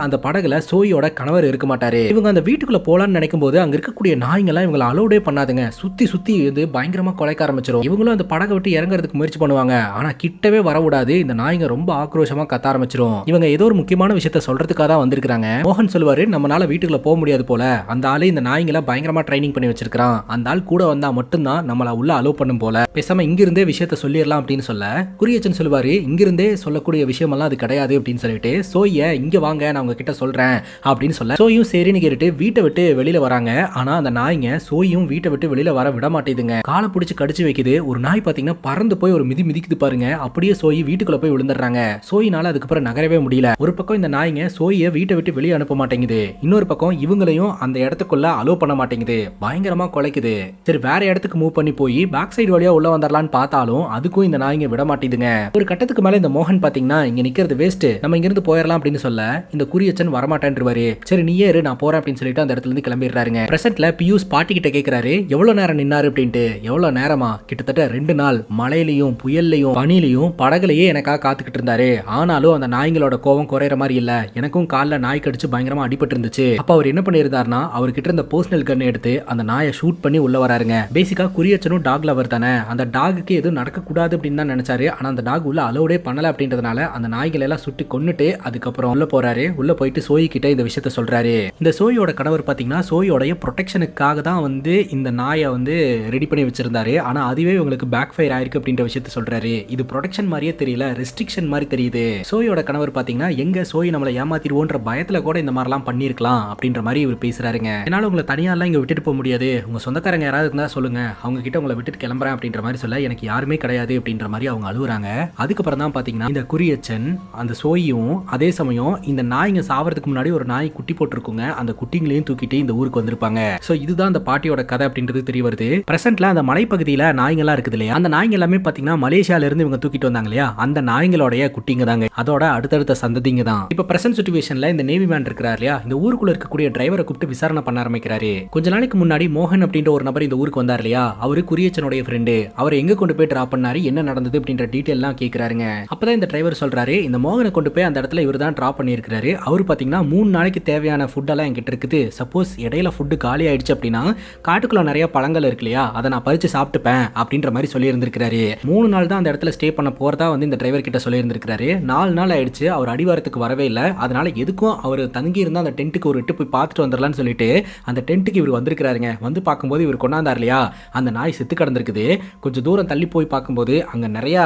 அந்த படகுல சோயோட கணவர் இருக்க மாட்டாரு. இவங்க அந்த வீட்டுக்குள்ள போலான்னு நினைக்கும் போது அங்க இருக்கக்கூடிய நாய்ங்கெல்லாம் இவங்களை அலோடே பண்ணாதுங்க. சுத்தி இது பயங்கரமா கொலைக்க ஆரம்பிச்சிடும். இவங்களும் அந்த படகை விட்டு இறங்குறதுக்கு முயற்சி பண்ணுவாங்க. ஆனா கிட்டவே வரக்கூடாது. இந்த நாய்ங்க ரொம்ப ஆக்ரோஷமா கத்த ஆரம்பிச்சிடும். இவங்க ஏதோ ஒரு முக்கியமான விஷயத்த சொல்றதுக்காக தான் வந்திருக்காங்க. மோகன் சொல்லுவாரு, நம்மளால வீட்டுக்குள்ள போக முடியாது போல, அந்த ஆளு இந்த நாய்ங்களை பயங்கரமா ட்ரைனிங் பண்ணி வச்சிருக்கான், அந்த ஆள் கூட வந்தா மட்டும்தான் நம்மள உள்ள அலோ பண்ணும் போல, பேசாம இங்கிருந்தே விஷயத்த சொல்லிடலாம் அப்படின்னு சொல்ல குறியச்சன் சொல்லுவாரு, இங்கிருந்தே சொல்லக்கூடிய விஷயம் எல்லாம் அது கிடையாது அப்படின்னு சொல்லிட்டு சோயை இங்க வாங்க நான் உங்ககிட்ட சொல்றேன் அப்படின்னு சொல்ல சோயும் சரின்னு கேட்டுட்டு வீட்டை விட்டு வெளியில வராங்க. ஆனா அந்த நாய்ங்க சோயும் வீட்டை விட்டு வெளியில வர விட மாட்டேதுங்க. காலை பிடிச்சு கடிச்சு வைக்குது. ஒரு நாய் பாத்தீங்கன்னா பறந்து போய் ஒரு மிதிக்குது பாருங்க. அப்படியே சோயி வீட்டுக்குள்ள போய் விழுந்துடுறாங்க. சோயினால அதுக்கப்புறம் நகரவே முடியல. ஒரு பக்கம் இந்த நாய்ங்க சோயை வீட்டை விட்டு வெளியே அனுப்ப மாட்டேங்குது, இன்னொரு பக்கம் இவங்களையும் அந்த இடத்துக்குள்ள அலோ பண்ண மாட்டேங்குது, பயங்கரமா குலைக்குது. சரி வேற இடத்துக்கு மூவ் பண்ணி போய் பேக் சைடு வழியா உள்ள வந்துடலான்னு பார்த்தாலும் அதுக்கும் இந்த நாய்ங்க விட மாட்டேதுங்க. ஒரு கட்டத்துக்கு மேல இந்த மோகன் பாத்தீங்கன்னா இங்க நிக்கிறது வேஸ்ட், நம்ம இங்க இருந்து போயிடலாம் அப்படின்னு சொல்ல இந்த குறியச்சன் வரமாட்டேன்றுவாரு. சரி நீயே இரு நான் போறேன் அப்படின்னு சொல்லிட்டு அந்த இடத்துல இருந்து கிளம்பிடுறாருங்க. பிரசன்ட்ல பியூஸ் பாட்டி கிட்ட கேக்குறாரு, எவ்வளவு நேரம் நின்னாரு அப்படின்ட்டு. எவ்வளவு நேரமா? கிட்டத்தட்ட 2 நாள் மழையிலையும் புயல்லையும் பனிலையும் படகுலையே எனக்காக காத்துக்கிட்டு இருந்தாரு. ஆனாலும் அந்த நாய்களோட கோவம் குறையற மாதிரி இல்ல. எனக்கும் கால்ல நாய் கடிச்சு பயங்கரமா அடிபட்டு இருந்துச்சு. அப்ப அவர் என்ன பண்ணிருந்தாருன்னா அவர்கிட்ட இருந்த பர்சனல் கன் எடுத்து அந்த நாயை ஷூட் பண்ணி உள்ள வராருங்க. பேசிக்கா குறியச்சனும் டாக் லவர் தானே, அந்த டாகுக்கு எதுவும் நடக்க கூடாது அப்படின்னு தான் நினைச்சாரு. ஆனா அந்த டாக் உள்ள அலோடே பண்ணல அப்படின்றதுனால அந்த நாய்களை எல்லாம் சுட்டு கொன்னுட்டு அதுக்கப்புறம் உள்ள போறாரு. உள்ள போயிட்டு சோயி கிட்ட இந்த விஷயத்த சொல்றாரு. இந்த சோயோட கணவர் பாத்தீங்கன்னா சோயோடைய ப்ரொடெக்ஷனுக்காக தான் வந்து இந்த நாயை வந்து ரெடி பண்ணி வச்சிருந்தாரு. ஆனா அதுவே உங்களுக்கு பேக் ஃபயர் ஆயிருக்கு அப்படின்ற விஷயத்த சொல்றாரு. இது ப்ரொடெக்ஷன் மாதிரியே தெரியல, ரெஸ்ட்ரிக்ஷன் மாதிரி தெரியுது. சோயோட கணவர் பாத்தீங்கன்னா எங்க சோய் நம்மளை ஏமாத்திடுவோன்ற பயத்துல கூட இந்த மாதிரிலாம் பண்ணிருக்கலாம் அப்படின்ற மாதிரி இவர் பேசுறாருங்க. என்னால உங்களை தனியாலாம் இங்க விட்டுட்டு போக முடியாது, உங்க சொந்தக்காரங்க யாராவது இருந்தா சொல்லுங்க, அவங்க கிட்ட உங்களை விட்டுட்டு கிளம்புறேன் அப்படின்ற மாதிரி சொல்ல எனக்கு யாருமே கிடையாது அப்படின்ற மாதிரி அவங்க அழுகுறாங்க. அதுக்கப்புறம் தான் பாத்தீங்கன்னா இந்த குறியச்சன் அந்த சோயும் அதே சமயம் இந்த நாய்ங்க சாவறதுக்கு முன்னாடி ஒரு நாய் குட்டி போட்டிருக்குங்க, அந்த குட்டிங்களையும் தூக்கிட்டு இந்த ஊருக்கு வந்திருப்பாங்க. சோ இதுதான் அந்த பாட்டியோட கதை அப்படின்னு அப்படின்றது தெரிய வருது. பிரசன்ட்ல அந்த மலைப்பகுதியில நாய்ங்கெல்லாம் இருக்குது இல்லையா, அந்த நாய்ங்க எல்லாமே பாத்தீங்கன்னா மலேசியால இருந்து இவங்க தூக்கிட்டு வந்தாங்க இல்லையா, அந்த நாய்ங்களோடைய குட்டிங்க தாங்க, அதோட அடுத்தடுத்த சந்ததிங்க தான். இப்ப பிரசன்ட் சிச்சுவேஷன்ல இந்த நேவி மேன் இருக்கிறார் இல்லையா, இந்த ஊருக்குள்ள இருக்கக்கூடிய டிரைவரை கூப்பிட்டு விசாரணை பண்ண ஆரம்பிக்கிறாரு. கொஞ்ச நாளைக்கு முன்னாடி மோகன் அப்படின்ற ஒரு நபர் இந்த ஊருக்கு வந்தார் இல்லையா, அவரு குரியச்சனுடைய ஃப்ரெண்டு, அவர் எங்க கொண்டு போய் டிராப் பண்ணாரு, என்ன நடந்தது அப்படின்ற டீடைல் எல்லாம் கேக்குறாருங்க. அப்பதான் இந்த டிரைவர் சொல்றாரு, இந்த மோகனை கொண்டு போய் அந்த இடத்துல இவர் தான் டிராப் பண்ணியிருக்காரு. அவரு பாத்தீங்கன்னா 3 நாளைக்கு தேவையான ஃபுட் எல்லாம் என்கிட்ட இருக்குது, சப்போஸ் இடையில ஃபுட் காலி ஆயிடுச்சு அப்படின்னா காட்டுக்குள்ள நிறைய பழங்கள் இருக்கு இல்லையா, அதை நான் பறிச்சு சாப்பிட்டுப்பேன் அப்படின்ற மாதிரி சொல்லி இருந்திருக்காரு. 3 நாள் தான் அந்த இடத்துல ஸ்டே பண்ண போறதா வந்து இந்த டிரைவர் கிட்ட சொல்லி இருந்திருக்காரு. 4 நாள் ஆயிடுச்சு, அவர் அடிவாரத்துக்கு வரவே இல்லை. அதனால எதுக்கும் அவர் தங்கி இருந்தா அந்த டென்ட்டுக்கு ஒரு விட்டு போய் பார்த்துட்டு வந்துடலாம்னு சொல்லிட்டு அந்த டென்ட்டுக்கு இவர் வந்திருக்காருங்க. வந்து பார்க்கும்போது இவர் கொண்டாந்தார் இல்லையா, அந்த நாய் செத்து கிடந்திருக்குது. கொஞ்சம் தூரம் தள்ளி போய் பார்க்கும்போது அங்க நிறைய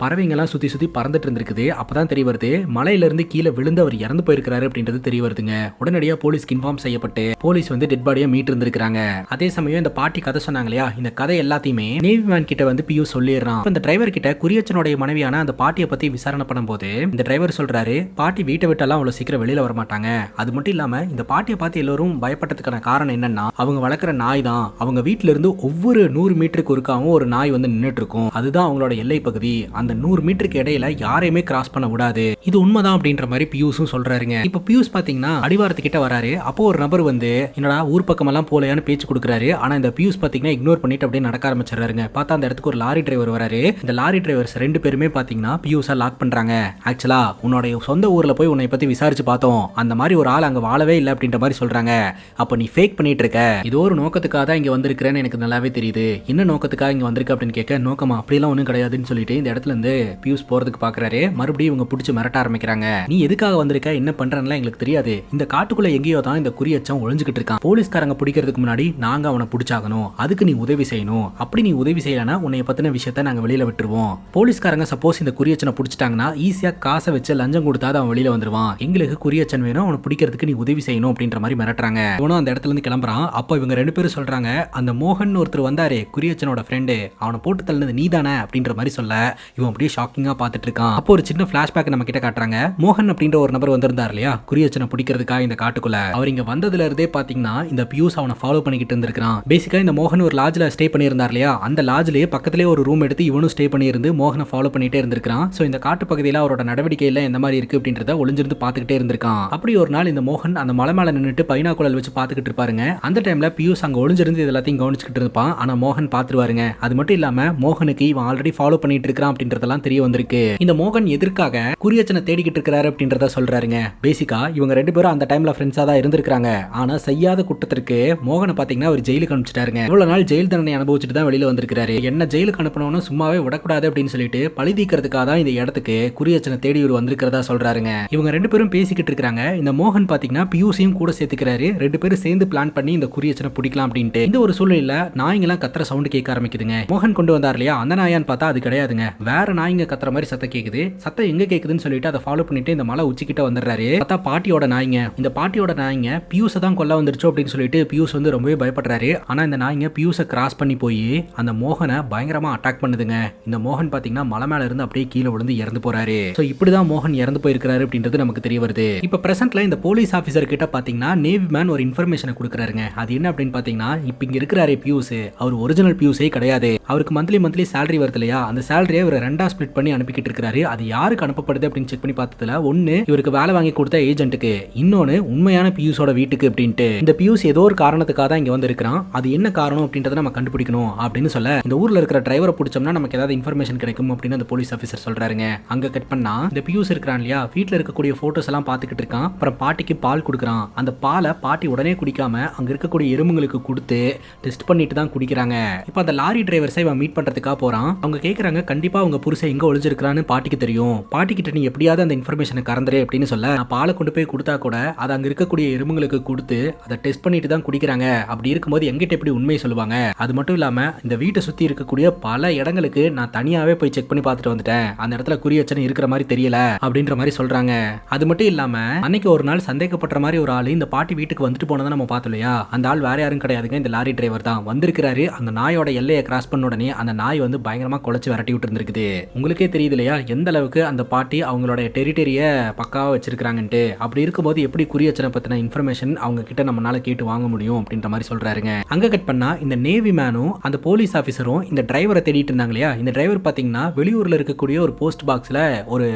பறவைங்கெல்லாம் சுத்தி சுத்தி பறந்துட்டு இருந்திருக்குது. அப்பதான் தெரிய வருது மலையிலிருந்து கீழே விழுந்து அவர் இறந்து போயிருக்காரு அப்படின்றது தெரிய வருதுங்க. உடனடியாக போலீஸ்க்கு இன்ஃபார்ம் செய்யப்பட்டு போலீஸ் வந்து டெட் பாடியை மீட்டு இருந்திருக்காங்க. அதே சமயம் இந்த பாட்டி கதை சொன்னாங்க இல்லையா, இந்த கதை எல்லாத்தையுமே நேவி மேன் கிட்ட வந்து பியூ சொல்லிடுறான். இந்த டிரைவர் கிட்ட குரியச்சனுடைய மனைவியான அந்த பாட்டியை பத்தி விசாரணை பண்ணும்போது இந்த டிரைவர் சொல்றாரு, பாட்டி வீட்டை விட்டெல்லாம் அவ்வளவு சீக்கிரம் வெளியில வர மாட்டாங்க. அது மட்டும் இல்லாம இந்த பாட்டியை பார்த்து எல்லாரும் பயப்பட்டதுக்கான காரணம் என்னன்னா, அவங்க வளர்க்குற நாய் தான். அவங்க வீட்டுல இருந்து ஒவ்வொரு 100 மீட்டருக்கு ஒருக்காவும் ஒரு நாய் வந்து நின்றுட்டு இருக்கும். அதுதான் அவங்களோட எல்லை பகுதி. அந்த 100 மீட்டருக்கு இடையில யாரையுமே கிராஸ் பண்ண விடாது. இது உண்மைதான் அப்படின்ற மாதிரி பியூஸும் சொல்றாருங்க. இப்ப பியூஸ் பாத்தீங்கன்னா அடிவாரத்துக்கிட்ட வராரு. அப்போ ஒரு நபர் வந்து என்னடா ஊர் பக்கம் எல்லாம் போலையான்னு பேச்சு கொடுக்குறாரு. ஆனா இந்த பியூஸ் பாத்தீங்கன்னா இக்னோர் பண்ணிட்டு அப்படியே நடக்க ஆரம்பிச்சிடறாருங்க. பார்த்தா அந்த இடத்துக்கு ஒரு லாரி டிரைவர் வராரு. இந்த லாரி டிரைவர்ஸ் 2 பேருமே பாத்தீங்கன்னா பியூஸா லாக் பண்றாங்க. ஆக்சுவலா உன்னோட சொந்த ஊர்ல போய் உன்னை பத்தி விசாரிச்சு பார்த்தோம், அந்த மாதிரி ஒரு ஆள் அங்க வாழவே இல்லை அப்படின்ற மாதிரி சொல்றாங்க. அப்ப நீ ஃபேக் பண்ணிட்டு இருக்க, இது ஒரு நோக்கத்துக்காக தான் இங்க வந்திருக்கிறேன்னு எனக்கு நல்லாவே தெரியுது. என்ன நோக்கத்துக்காக இங்க வந்திருக்க அப்படின்னு கேட்க, நோக்கமா அப்படிலாம் ஒன்றும் கிடையாதுன்னு சொல்லிட்டு இந்த இடத்துல இருந்து பியூஸ் போறதுக்கு பாக்குறாரு. மறுபடியும் இவங்க பிடிச்சி மிரட்ட ஆரம்பிக்கிறாங்க. நீ எதுக்காக வந்திருக்க, என்ன பண்றேன்னு எங்களுக்கு தெரியாது. இந்த காட்டுக்குள்ள எங்கேயோ தான் இந்த குறியச்சம் ஒளிஞ்சுக்கிட்டு இருக்கான். போலீஸ்காரங்க பிடிக்கிறதுக்கு முன்னாடி நாங்க அவனை பிடிச்சாகணும். அதுக்கு நீ உதவி செய்யணும். அப்படி நீ உதவி செய்யலனா உன்னை பத்தின விஷயத்த நாங்க வெளியில விட்டுருவோம். போலீஸ்காரங்க சப்போஸ் இந்த குறியச்சனை பிடிச்சிட்டாங்கன்னா ஈஸியா காசை வச்சு லஞ்சம் கொடுத்தா அவன் வெளியில வந்துருவான். எங்களுக்கு குறியச்சன் வேணும், அவனை பிடிக்கிறதுக்கு நீ உதவி செய்யணும் அப்படின்ற மாதிரி மிரட்டுறாங்க. இவனும் அந்த இடத்துல இருந்து கிளம்புறான். அப்ப இவங்க 2 பேரும் சொல்றாங்க, அந்த மோகன் ஒருத்தர் வந்தாரு குறியச்சனோட ஃப்ரெண்டு, அவனை போட்டு தள்ளினது நீ தானே அப்படின்ற மாதிரி சொல்ல இவன் அப்படியே ஷாக்கிங்கா பார்த்துட்டு இருக்கான். அப்போ ஒரு சின்ன பிளாஷ்பேக் நம்ம கிட்ட காட்டுறாங்க. மோகன் அப்படின்ற ஒரு நபர் வந்திருந்தார் இல்லையா குறியச்சனை பிடிக்கிறதுக்காக இந்த காட்டுக்குள்ள. அவர் இங்க வந்ததுல இருந்தே பாத்தீங்கன்னா இந்த பியூஸ் அவனை ஃபாலோ பண்ணிக்கிட்டு இருந்திருக்கான். பேசிக்கா இந்த மோகன் ஒரு லாட்ஜ்ல ஸ்டே பண்ணியிருந்தார் இல்லையா, அந்த லாட்ஜ்லயே பக்கத்திலே ஒரு ரூம் எடுத்து இவனும் ஸ்டே பண்ணியிருந்து மோகனை ஃபாலோ பண்ணிட்டே இருந்திருக்கான். சோ இந்த காட்டு பகுதியில அவரோட நடவடிக்கையில எந்த மாதிரி இருக்கு அப்படின்றத ஒளிஞ்சிருந்து பாத்துக்கிட்டே இருந்திருக்கான். அப்படி ஒரு நாள் இந்த மோகன் அந்த மலை மேல நின்னுட்டு பைனாக்குழல் வச்சு பாத்துக்கிட்டு இருப்பாருங்க. அந்த டைம்ல பியூஸ் அங்க ஒளிஞ்சிருந்து எல்லாத்தையும் கவனிச்சுக்கிட்டு இருப்பான். ஆனா மோகன் பாத்துருவாருங்க. அது மட்டும் இல்லாம மோகனுக்கு இவன் ஆல்ரெடி ஃபாலோ பண்ணிட்டு இருக்கான் அப்படின்றதெல்லாம் தெரிய வந்திருக்கு. இந்த மோகன் எதற்காக குறியச்சனை தேடிக்கிட்டு இருக்காரு அப்படின்றத சொல்றாருங்க. பேசிக்கா இவங்க 2 பேரும் அந்த டைம்ல ஃப்ரெண்ட்ஸா தான் இருந்திருக்காங்க. ஆனா செய்யாத குற்றத்திற்கு மோகனை பாத்தீங்கன்னா ஒரு ஜெயிலுக்கு அனுப்பிச்சிட்டாருங்க. இவ்வளவு நாள் ஜெயில் தண்டனை அனுபவிச்சுட்டு தான் வெளியில வந்திருக்காரு. என்ன ஜெயிலுக்கு அனுப்பணும்னு சும்மாவே விடக்கூடாது அப்படின்னு சொல்லிட்டு பழி தீர்க்கிறதுக்காக தான் இந்த இடத்துக்கு குறியச்சனை தேடி இவர் வந்திருக்கிறதா சொல்றாருங்க. இவங்க 2 பேரும் பேசிக்கிட்டு இருக்காங்க. இந்த மோகன் பாத்தீங்கன்னா பியூஸையும் கூட சேர்த்துக்கிறாரு. 2 பேரும் சேர்ந்து பிளான் பண்ணி இந்த குறியச்சனை பிடிக்கலாம் அப்படின்ட்டு. இந்த ஒரு சூழ்நிலையில நாய்ங்கெல்லாம் கத்துற சவுண்ட் கேட்க ஆரம்பிக்குதுங்க. மோகன் கொண்டு வந்தார் இல்லையா, அந்த நாயான்னு பார்த்தா அது கிடையாதுங்க. வேற நாய்ங்க கத்துற மாதிரி சத்தம் கேக்குது. சத்தம் எங்க கேக்குதுன்னு சொல்லிட்டு அதை ஃபாலோ பண்ணிட்டு இந்த மலை உச்சிக்கிட்ட வந்துடுறாரு. பார்த்தா பாட்டியோட நாய்ங்க. இந்த பாட்டியோட நாய்ங்க பியூஸை தான் கொல்ல வந்துருச்சோ அப்படின்னு சொல்லிட்டு பியூஸ் வந்து ரொம்பவே பயப்படுறாரு. ஆனா இந்த நாய்ங்க பியூஸை கிராஸ் பண்ணி போய் அந்த மோகனை பயங்கரமா அட்டாக் பண்ணுதுங்க. இந்த மோகன் பாத்தீங்கன்னா மலை மேல இருந்து அப்படியே கீழே விழுந்து இறந்து போறாரு. சோ இப்படிதான் மோகன் இறந்து போயிருக்காரு அப்படின்றது நமக்கு தெரிய வருது. இப்ப பிரசன்ட்ல இந்த போலீஸ் ஆபீசர் கிட்ட பாத்தீங்கன்னா நேவி மேன் ஒரு இன்ஃபர்மேஷனை கொடுக்குறாருங்க. அது என்ன அப்படின்னு பாத்தீங்கன்னா, இப்ப இங்க இருக்கிறாரு பியூஸ், அவர் ஒரிஜினல் பியூஸே கிடையாது. அவருக்கு மந்த்லி சேலரி வருது இல்லையா, அந்த சேலரியை இவர் 2ஆ ஸ்பிளிட் பண்ணி அனுப்பிக்கிட்டு இருக்காரு. அது யாருக்கு அனுப்பப்படுது அப்படின்னு செக் பண்ணி பார்த்ததுல ஒன்னு இவருக்கு வேலை வாங்கி கொடுத்த ஏஜென்ட்டுக்கு, இன்னொன்னு உண்மையான பியூஸோட வீட்டுக்கு அப்படின்ட்டு. இந்த பியூஸ் ஏதோ ஒரு காரணத்துக்காக தான் இங்க வந்து இருக்கிறான். அது என்ன காரணம் அப்படின்றத நம்ம கண்டுபிடிக்கணும் அப்படின்னு சொல்ல, இந்த ஊர்ல இருக்கிற டிரைவரை பிடிச்சோம்னா நமக்கு ஏதாவது இன்ஃபர்மேஷன் கிடைக்கும் அப்படின்னு அந்த போலீஸ் ஆபீசர் சொல்றாருங்க. அங்க கட் பண்ணா இந்த பியூஸ் இருக்கிறான் இல்லையா, வீட்டுல இருக்கக்கூடிய போட்டோஸ் எல்லாம் பாத்துக்கிட்டு இருக்கான். அப்புறம் பாட்டிக்கு பால் கொடுக்குறான். அந்த பாலை பாட்டி உடனே குடிக்காம அங்க இருக்கக்கூடிய எறும்புங்களுக்கு கொடுத்து டெஸ்ட் பண்ணிட்டு தான் குடிக்கிறாங்க. இப்போ அந்த லாரி டிரைவர்ஸை இவன் மீட் பண்றதுக்காக போறான். அவங்க கேக்குறாங்க, கண்டிப்பா உங்க புருஷன் எங்க ஒளிஞ்சிருக்கான்னு பாட்டிக்கு தெரியும், பாட்டி கிட்ட நீ எப்படியாவது அந்த இன்ஃபர்மேஷனை கறந்துரு அப்படின்னு சொல்ல, நான் பாலை கொண்டு போய் கொடுத்தா கூட அதை அங்க இருக்கக்கூடிய எறும்புங்களுக்கு கொடுத்து அதை டெஸ்ட் பண்ணிட்டு தான் குடிக்கிறாங்க. அப்படி இருக்கும்போது எங்கிட்ட எப்படி உண்மையை சொல்லுவாங்க? அது மட்டும் இல்லாம இந்த வீட்டை சுத்தி இருக்கக்கூடிய பல இடங்களுக்கு நான் தனியாவே போய் செக் பண்ணி பார்த்துட்டு வந்துட்டேன். அந்த இடத்துல குறியச்சனை இருக்கிற மாதிரி தெரியல அப்படின்ற மாதிரி சொல்றாங்க. அது மட்டும் இல்லாம அன்னைக்கு ஒரு நாள் சந்தேகப்படுற மாதிரி ஒரு ஆள் இந்த பாட்டி வீட்டுக்கு வந்துட்டு போனதை நம்ம பார்த்தோம் இல்லையா, அந்த ஆள் வேற யாரும் கிடையாதுங்க, இந்த லாரி டிரைவர் தான் வந்திருக்கிறாரு. அந்த நாயோட எல்லையை கிராஸ் பண்ண உடனே அந்த நாய் வந்து பயங்கரமா குலைச்சு விரட்டி விட்டு இருந்திருக்குது. உங்களுக்கே தெரியுது இல்லையா எந்த அளவுக்கு அந்த பாட்டி அவங்களோட டெரிட்டரிய பக்காவா வச்சிருக்காங்கன்ட்டு. அப்படி இருக்கும்போது எப்படி குறியச்சனை பத்தின இன்ஃபர்மேஷன் அவங்க கிட்ட நம்மளால கேட்டு வாங்க முடியும் அப்படின்ற மாதிரி சொல்றாருங்க. அங்க அங்க கட் பண்ணா இந்த நேவி மேனும் அந்த போலீஸ் ஆஃபீஸரும் இந்த டிரைவரை தேடிட்டு இருந்தாங்க இல்லையா, இந்த டிரைவர் பாத்தீங்கன்னா வெளியூர்ல இருக்கக்கூடிய ஒரு போஸ்ட் பாக்ஸ்ல ஒரு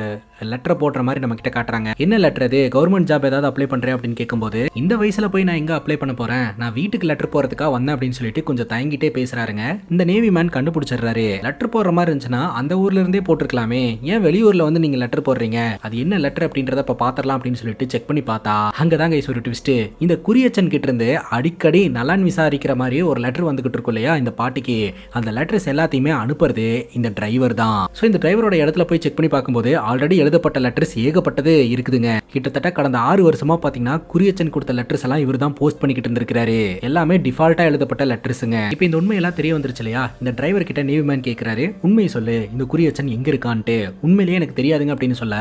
லெட்டர் போடுற மாதிரி நம்ம கிட்ட காட்டுறாங்க. என்ன லெட்டர் அது, கவர்மெண்ட் ஜாப் ஏதாவது அப்ளை பண்றேன் அப்படின்னு கேட்கும்போது, இந்த வயசுல போய் நான் எங்க அப்ளை பண்ண போறேன், நான் வீட்டுக்கு லெட்டர் போறதுக்காக வந்தேன் அப்படின்னு சொல்லிட்டு கொஞ்சம் தயங்கிட்டே பேசுறாருங்க. இந்த நேவி மேன் கண்டுபிடிச்சிடுறாரு, லெட்டர் போடுற மாதிரி இருந்துச்சுன்னா அந்த ஊர்ல இருந்தே போட்டுருக்கலாமே, ஏன் வெளியூர்ல வந்து நீங்க லெட்டர் போடுறீங்க, அது என்ன லெட்டர் அப்படின்றத இப்ப பாத்திரலாம் அப்படின்னு சொல்லிட்டு செக் பண்ணி பார்த்தா அங்கதாங்க ஒரு ட்விஸ்ட். இந்த குறியச்சன் கிட்ட இருந்து அடிக்கடி நலன் விசாரிக்கிற மாதிரி ஒரு லெட்டர் வந்துகிட்டு இருக்கும் இல்லையா இந்த பாட்டிக்கு, அந்த லெட்டர்ஸ் எல்லாத்தையுமே அனுப்புறது இந்த டிரைவர் தான். சோ இந்த டிரைவரோட இடத்துல போய் செக் பண்ணி பார்க்கும்போது ஆல்ரெடி எழுதப்பட்ட லெட்டர்ஸ் ஏகப்பட்டது இருக்குதுங்க. கிட்டத்தட்ட கடந்த 6 வருஷமா பாத்தீங்கன்னா குறியச்சன் கொடுத்த லெட்டர்ஸ் எல்லாம் இவர் தான் போஸ்ட் பண்ணிக்கிட்டு இருந்திருக்காரு. எல்லாமே டிஃபால்ட்டா எழுதப்பட்ட லெட்டர்ஸுங்க. இப்போ இந்த உண்மையெல்லாம் தெரிய வந்துருச்சு இல்லையா, இந்த டிரைவர் கிட்ட நேவி மேன் கேட்கிறாரு, உண்மையை சொல்லு, இந்த குறியச்சன் எங்க இருக்கான்ட்டு. உண்மையிலேயே எனக்கு தெரியாதுங்க அப்படின்னு சொல்ல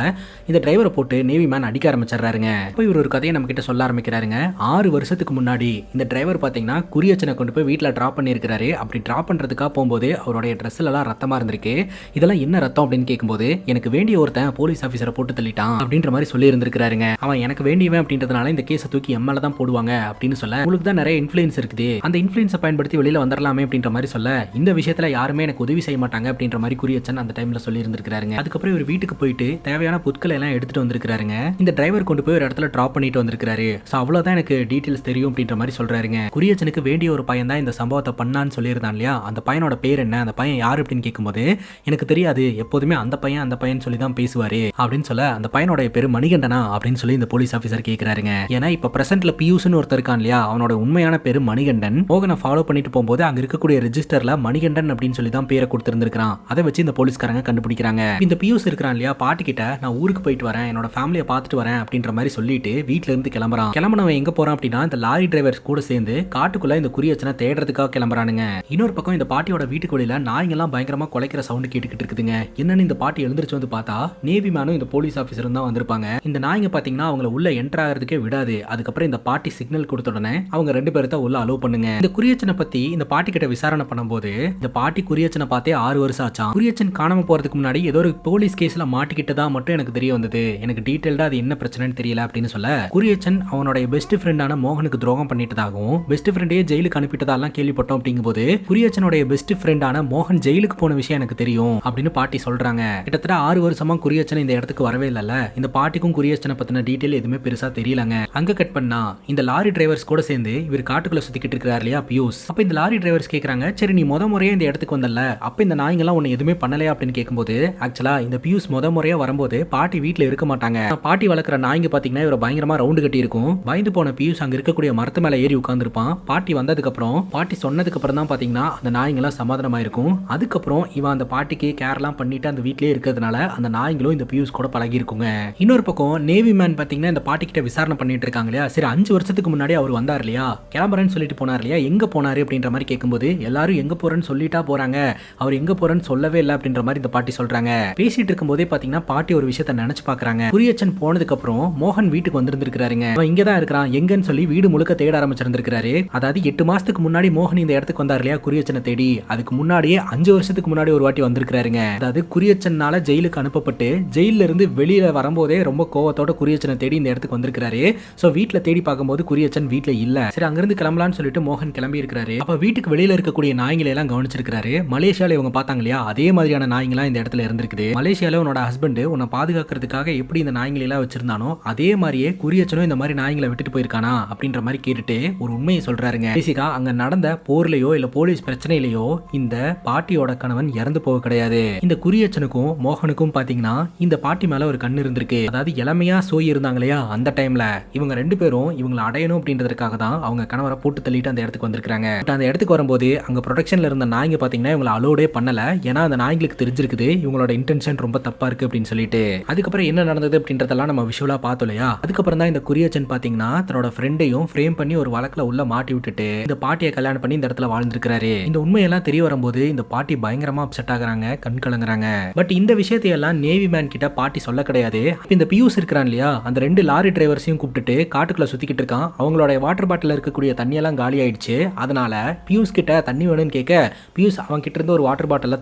இந்த டிரைவரை போட்டு நேவி மேன் அடிக்க ஆரம்பிச்சிடறாருங்க. இப்போ இவர் ஒரு கதையை நம்ம கிட்ட சொல்ல ஆரம்பிக்கிறாருங்க. 6 வருஷத்துக்கு முன்னாடி இந்த டிரைவர் பாத்தீங்கன்னா குறியச்சனை கொண்டு போய் வீட்டில் டிராப் பண்ணியிருக்காரு. அப்படி டிராப் பண்றதுக்காக போகும்போது அவருடைய ட்ரெஸ்ல எல்லாம் ரத்தமா இருந்திருக்கு. இதெல்லாம் என்ன ரத்தம் அப்படின்னு கேட்கும்போது, எனக்கு வேண்டிய ஒருத்தன் போலீஸ் ஆஃபீஸரை போட்டு தள்ளிட்டான் அப்படின்ற மாதிரி சொல்லி இருந்திருக்காருங்க. அவன் எனக்கு வேண்டியவன் அப்படின்றதுனால இந்த கேஸை தூக்கி எம்எல்ஏ தான் போடுவாங்க அப்படின்னு சொல்ல, உங்களுக்கு தான் நிறைய இன்ஃப்ளூயன்ஸ் இருக்குது, அந்த இன்ஃப்ளூயன்ஸை பயன்படுத்தி வெளியில வந்துடலாமே அப்படின்ற மாதிரி சொல்ல, இந்த விஷயத்துல யாருமே எனக்கு உதவி செய்ய மாட்டாங்க அப்படின்ற மாதிரி குறியச்சன் அந்த டைம்ல சொல்லி இருந்திருக்காருங்க. அதுக்கப்புறம் இவர் வீட்டுக்கு போயிட்டு தேவையான பொருட்களை எல்லாம் எடுத்துட்டு வந்திருக்காருங்க. இந்த டிரைவர் கொண்டு போய் ஒரு இடத்துல டிராப் பண்ணிட்டு வந்திருக்காரு. சோ அவ்வளவுதான் எனக்கு டீடைல்ஸ் தெரியும் அப்படின்ற மாதிரி சொல்றாருங்க. குறியச்சனுக்கு வேண்டிய ஒரு பையன் தான் இந்த சம்பவத்தை பண்ணான்னு சொல்லியிருந்தான் இல்லையா, அந்த பையனோட பேர் என்ன, அந்த பையன் யாரு அப்படின்னு கேட்கும்போது, எனக்கு தெரியாது, எப்போதுமே அந்த பையன் சொல்லி தான் பேசுவாரு அப்படின்னு சொல்ல, அந்த பையனோட பேரு மணிகண்டனா அப்படின்னு சொல்லி இந்த போலீஸ் ஆபீசர் கேட்கிறாருங்க. ஏன்னா இப்ப பிரசன்ட்ல பியூஸ்னு ஒருத்தர் இருக்கான் இல்லையா, அவனோட உண்மையான பேரு மணிகண்டன். மோகனை ஃபாலோ பண்ணிட்டு போகும்போது அங்க இருக்கக்கூடிய ரெஜிஸ்டர்ல மணிகண்டன் அப்படின்னு சொல்லி தான் பேரை கொடுத்திருந்திருக்கான். அதை வச்சு இந்த போலீஸ்காரங்க கண்டுபிடிக்கிறாங்க. இந்த பியூஸ் இருக்கிறான் இல்லையா, பாட்டி கிட்ட நான் ஊருக்கு போயிட்டு வரேன், என்னோட ஃபேமிலியை பார்த்துட்டு வரேன் அப்படின்ற மாதிரி சொல்லிட்டு வீட்டுல இருந்து கிளம்புறான். கிளம்புனவன் எங்க போறான் அப்படின்னா இந்த லாரி டிரைவர்ஸ் கூட சேர்ந்து காட்டுக்குள்ள இந்த குறியச்சனை தேடுறதுக்காக கிளம்புறானுங்க. இன்னொரு பக்கம் இந்த பாட்டியோட வீட்டுக்கு வெளியில நாய்ங்க எல்லாம் பயங்கரமா குலைக்கிற சவுண்ட் கேட்டுக்கிட்டு இருக்குதுங்க. என்னன்னு இந்த பாட்டி எழுந்திருச்சு வந்து பார்த்தா நேவி மேனும் இந்த போலீஸ் ஆபீசரும் தான் வந்திருப்பாங்க. இந்த நாய்ங்க பாத்தீங்கன்னா அவங்கள உள்ள என்டர் ஆகிறதுக்கே விடாது. அதுக்கப்புறம் இந்த பாட்டி சிக்னல் கொடுத்த உடனே அவங்க 2 பேரும் தான் உள்ள அலோவ் பண்ணுங்க. இந்த குறியச்சனை பத்தி இந்த பாட்டி கிட்ட விசாரணை பண்ணும்போது, இந்த பாட்டி குறியச்சனை பார்த்தே 6 வருஷம் ஆச்சாம். குறியச்சன் காணாம போறதுக்கு முன்னாடி ஏதோ ஒரு போலீஸ் கேஸ்ல மாட்டிக்கிட்டதா மட்டும் எனக்கு தெரிய வந்தது, எனக்கு டீடைல்டா அது என்ன பிரச்சனைன்னு தெரியல அப்படின்னு சொல்ல, குறியச்சன் அவனுடைய பெஸ்ட் ஃப்ரெண்டான மோகனுக்கு துரோகம் பண்ணிட்டதாகவும் பெஸ்ட் ஃப்ரெண்டே ஜெயிலுக்கு அனுப்பிட்டதாலாம் கேள்விப்பட்டோம். அப்படிங்கும்போது குறியச்சனுடைய பெஸ்ட் ஃப்ரெண்டான மோகன் ஜெயிலுக்கு போன விஷயம் எனக்கு தெரியும் அப்படின்னு பாட்டி சொல்றாங்க. கிட்டத்தட்ட 6 வருஷமா குறியச்சன் இந்த இடத்துக்கு வரவே இல்லைல்ல, இந்த பாட்டிக்கும் குறியச்சனை பத்தின டீடைல் எதுவுமே பெருசா தெரியலங்க. அங்க கட் பண்ணா இந்த லாரி டிரைவர்ஸ் கூட சேர்ந்து இவர் காட்டுக்குள்ள சுத்திக்கிட்டு இருக்காரு இல்லையா பியூஸ். அப்ப இந்த லாரி டிரைவர்ஸ் கேக்குறாங்க, சரி நீ முறையா இந்த இடத்துக்கு வந்தல, அப்ப இந்த நாய்ங்க எல்லாம் உன்னை எதுவுமே பண்ணலையா அப்படின்னு கேட்கும்போது, ஆக்சுவலா இந்த பியூஸ் முறையா வரும்போது பாட்டி வீட்டுல இருக்க மாட்டாங்க. பாட்டி வளர்க்குற நாய்ங்க பாத்தீங்கன்னா இவரை பயங்கரமா ரவுண்டு கட்டி இருக்கும். பயந்து போன பியூஸ் அங்க இருக்கக்கூடிய மரத்து மேல ஏறி உட்கார்ந்துருப்பான். பாட்டி வந்ததுக்கு அப்புறம் பாட்டி சொன்னதுக்கு அப்புறம் தான் பாத்தீங்கன்னா அந்த நாய்ங்க எல்லாம் சமாதானமா இருக்கும். அதுக்கப்புறம் இவன் அந்த பாட்டிக்கு கேர்லாம் பண்ணிட்டு அந்த வீட்லயே இருக்கிறதுனால அந்த நாய்களும் இந்த பியூஸ் கூட பழகி இருக்குங்க. இன்னொரு பக்கம் நேவி மேன் பாத்தீங்கன்னா இந்த பாட்டி கிட்ட விசாரணை பண்ணிட்டு இருக்காங்க இல்லையா, சரி 5 வருஷத்துக்கு முன்னாடி அவர் வந்தார் இல்லையா, கிளம்புறேன்னு சொல்லிட்டு போனார் இல்லையா, எங்க போனாரு அப்படின்ற மாதிரி கேட்கும்போது, எல்லாரும் எங்க போறேன்னு சொல்லிட்டா போறாங்க, அவர் எங்க போறேன்னு சொல்லவே இல்லை அப்படின்ற மாதிரி இந்த பாட்டி சொல்றாங்க. பேசிட்டு இருக்கும் போதே பாத்தீங்கன்னா பாட்டி ஒரு விஷயத்தை நினைச்சு பாக்குறாங்க. குறியச்சன் போனதுக்கு அப்புறம் மோகன் வீட்டுக்கு வந்திருந்திருக்காருங்க. அவன் இங்கதான் இருக்கிறான் எங்கன்னு சொல்லி வீடு முழுக்க தேட ஆரம்பிச்சிருந்திருக்காரு. அதாவது 8 மாசத்துக்கு முன்னாடி மோகன் இந்த இடத்துக்கு வந்தார் இல்லையா குறியச்சனை தேடி, அதுக்கு முன்னாடியே 5 வருஷத்துக்கு முன்னாடி ஒரு வாட்டி வந்திருக்காருங்க. அதாவது குறியச்சனால ஜெயிலுக்கு அனுப்பப்பட்டு ஜெயில இருந்து வெளியில வரும்போதே ரொம்ப கோவத்தோட குறியச்சனை தேடி இந்த இடத்துக்கு வந்திருக்காரு. சோ வீட்டுல தேடி பார்க்கும்போது குறியச்சன் வீட்டுல இல்ல. சரி அங்கிருந்து கிளம்பலான்னு சொல்லிட்டு மோகன் கிளம்பி இருக்காரு. அப்ப வீட்டுக்கு வெளியில இருக்கக்கூடிய நாய்களை எல்லாம் கவனிச்சிருக்காரு. மலேசியால இவங்க பார்த்தாங்க இல்லையா, அதே மாதிரியான நாய்ங்களா இந்த இடத்துல இருந்திருக்குது. மலேசியால உன்னோட ஹஸ்பண்ட் உன்னை பாதுகாக்கிறதுக்காக எப்படி இந்த நாய்களை எல்லாம் வச்சிருந்தானோ அதே மாதிரியே குறியச்சனும் இந்த மாதிரி நாய்களை விட்டுட்டு போயிருக்கானா அப்படின்ற மாதிரி கேட்டுட்டு ஒரு உண்மையை சொல்றாருங்க. பேசிக்கா அங்க நடந்த போர்லயோ இல்ல போலீஸ் பிரச்சனையிலயோ இந்த பாட்டியோட கணவன் இறந்து போக கிடையாது. இந்த குறியச்சனுக்கும் மோகனுக்கும் பாத்தீங்கன்னா இந்த பாட்டி மேல ஒரு கண்ணு இருந்திருக்கு. அதாவது இளமையா சோய் இருந்தாங்க இல்லையா அந்த டைம்ல இவங்க 2 பேரும் இவங்களை அடையணும் அப்படின்றதுக்காக தான் அவங்க கணவரை போட்டு தள்ளிட்டு அந்த இடத்துக்கு வந்திருக்காங்க. அந்த இடத்துக்கு வரும்போது அங்க ப்ரொடக்ஷன்ல இருந்த நாய்ங்க பாத்தீங்கன்னா இவங்களை அலோடே பண்ணல. ஏன்னா அந்த நாய்களுக்கு தெரிஞ்சிருக்குது இவங்களோட இன்டென்ஷன் ரொம்ப தப்பா இருக்கு அப்படின்னு சொல்லிட்டு. அதுக்கப்புறம் என்ன நடந்தது அப்படின்றதெல்லாம் நம்ம விஷுவலா பார்த்தோம் இல்லையா. அதுக்கப்புறம் தான் இந்த குறியச்சன் பாத்தீங்கன்னா தன்னோட ஃப்ரெண்டையும் ஃப்ரேம் பண்ணி ஒரு வழக்குல உள்ள மாட்டி விட்டுட்டு இந்த பாட்டியை கல்யாணம் பண்ணி இந்த இடத்துல வாழ்ந்திருக்காரு. இந்த உண்மையெல்லாம் தெரிய வரும்போது இந்த பாட்டி பயங்கரமா அப்செட் ஆகுறாங்க, கண் கலங்குறாங்க. பட் இந்த விஷயத்தையெல்லாம் நேவி மேன் கிட்ட பாட்டி சொல்ல கிடையாது. இந்த பியூஸ் இருக்கிறான் இல்லையா, அந்த 2 லாரி டிரைவர்ஸையும் கூப்பிட்டுட்டு காட்டுக்குள்ள சுத்திக்கிட்டு இருக்கான். அவங்களோட வாட்டர் பாட்டில் இருக்கக்கூடிய தண்ணியெல்லாம் காலி ஆயிடுச்சு. அதனால பியூஸ் கிட்ட தண்ணி வேணும்னு கேட்க பியூஸ் அவன் கிட்ட இருந்து ஒரு வாட்டர் பாட்டில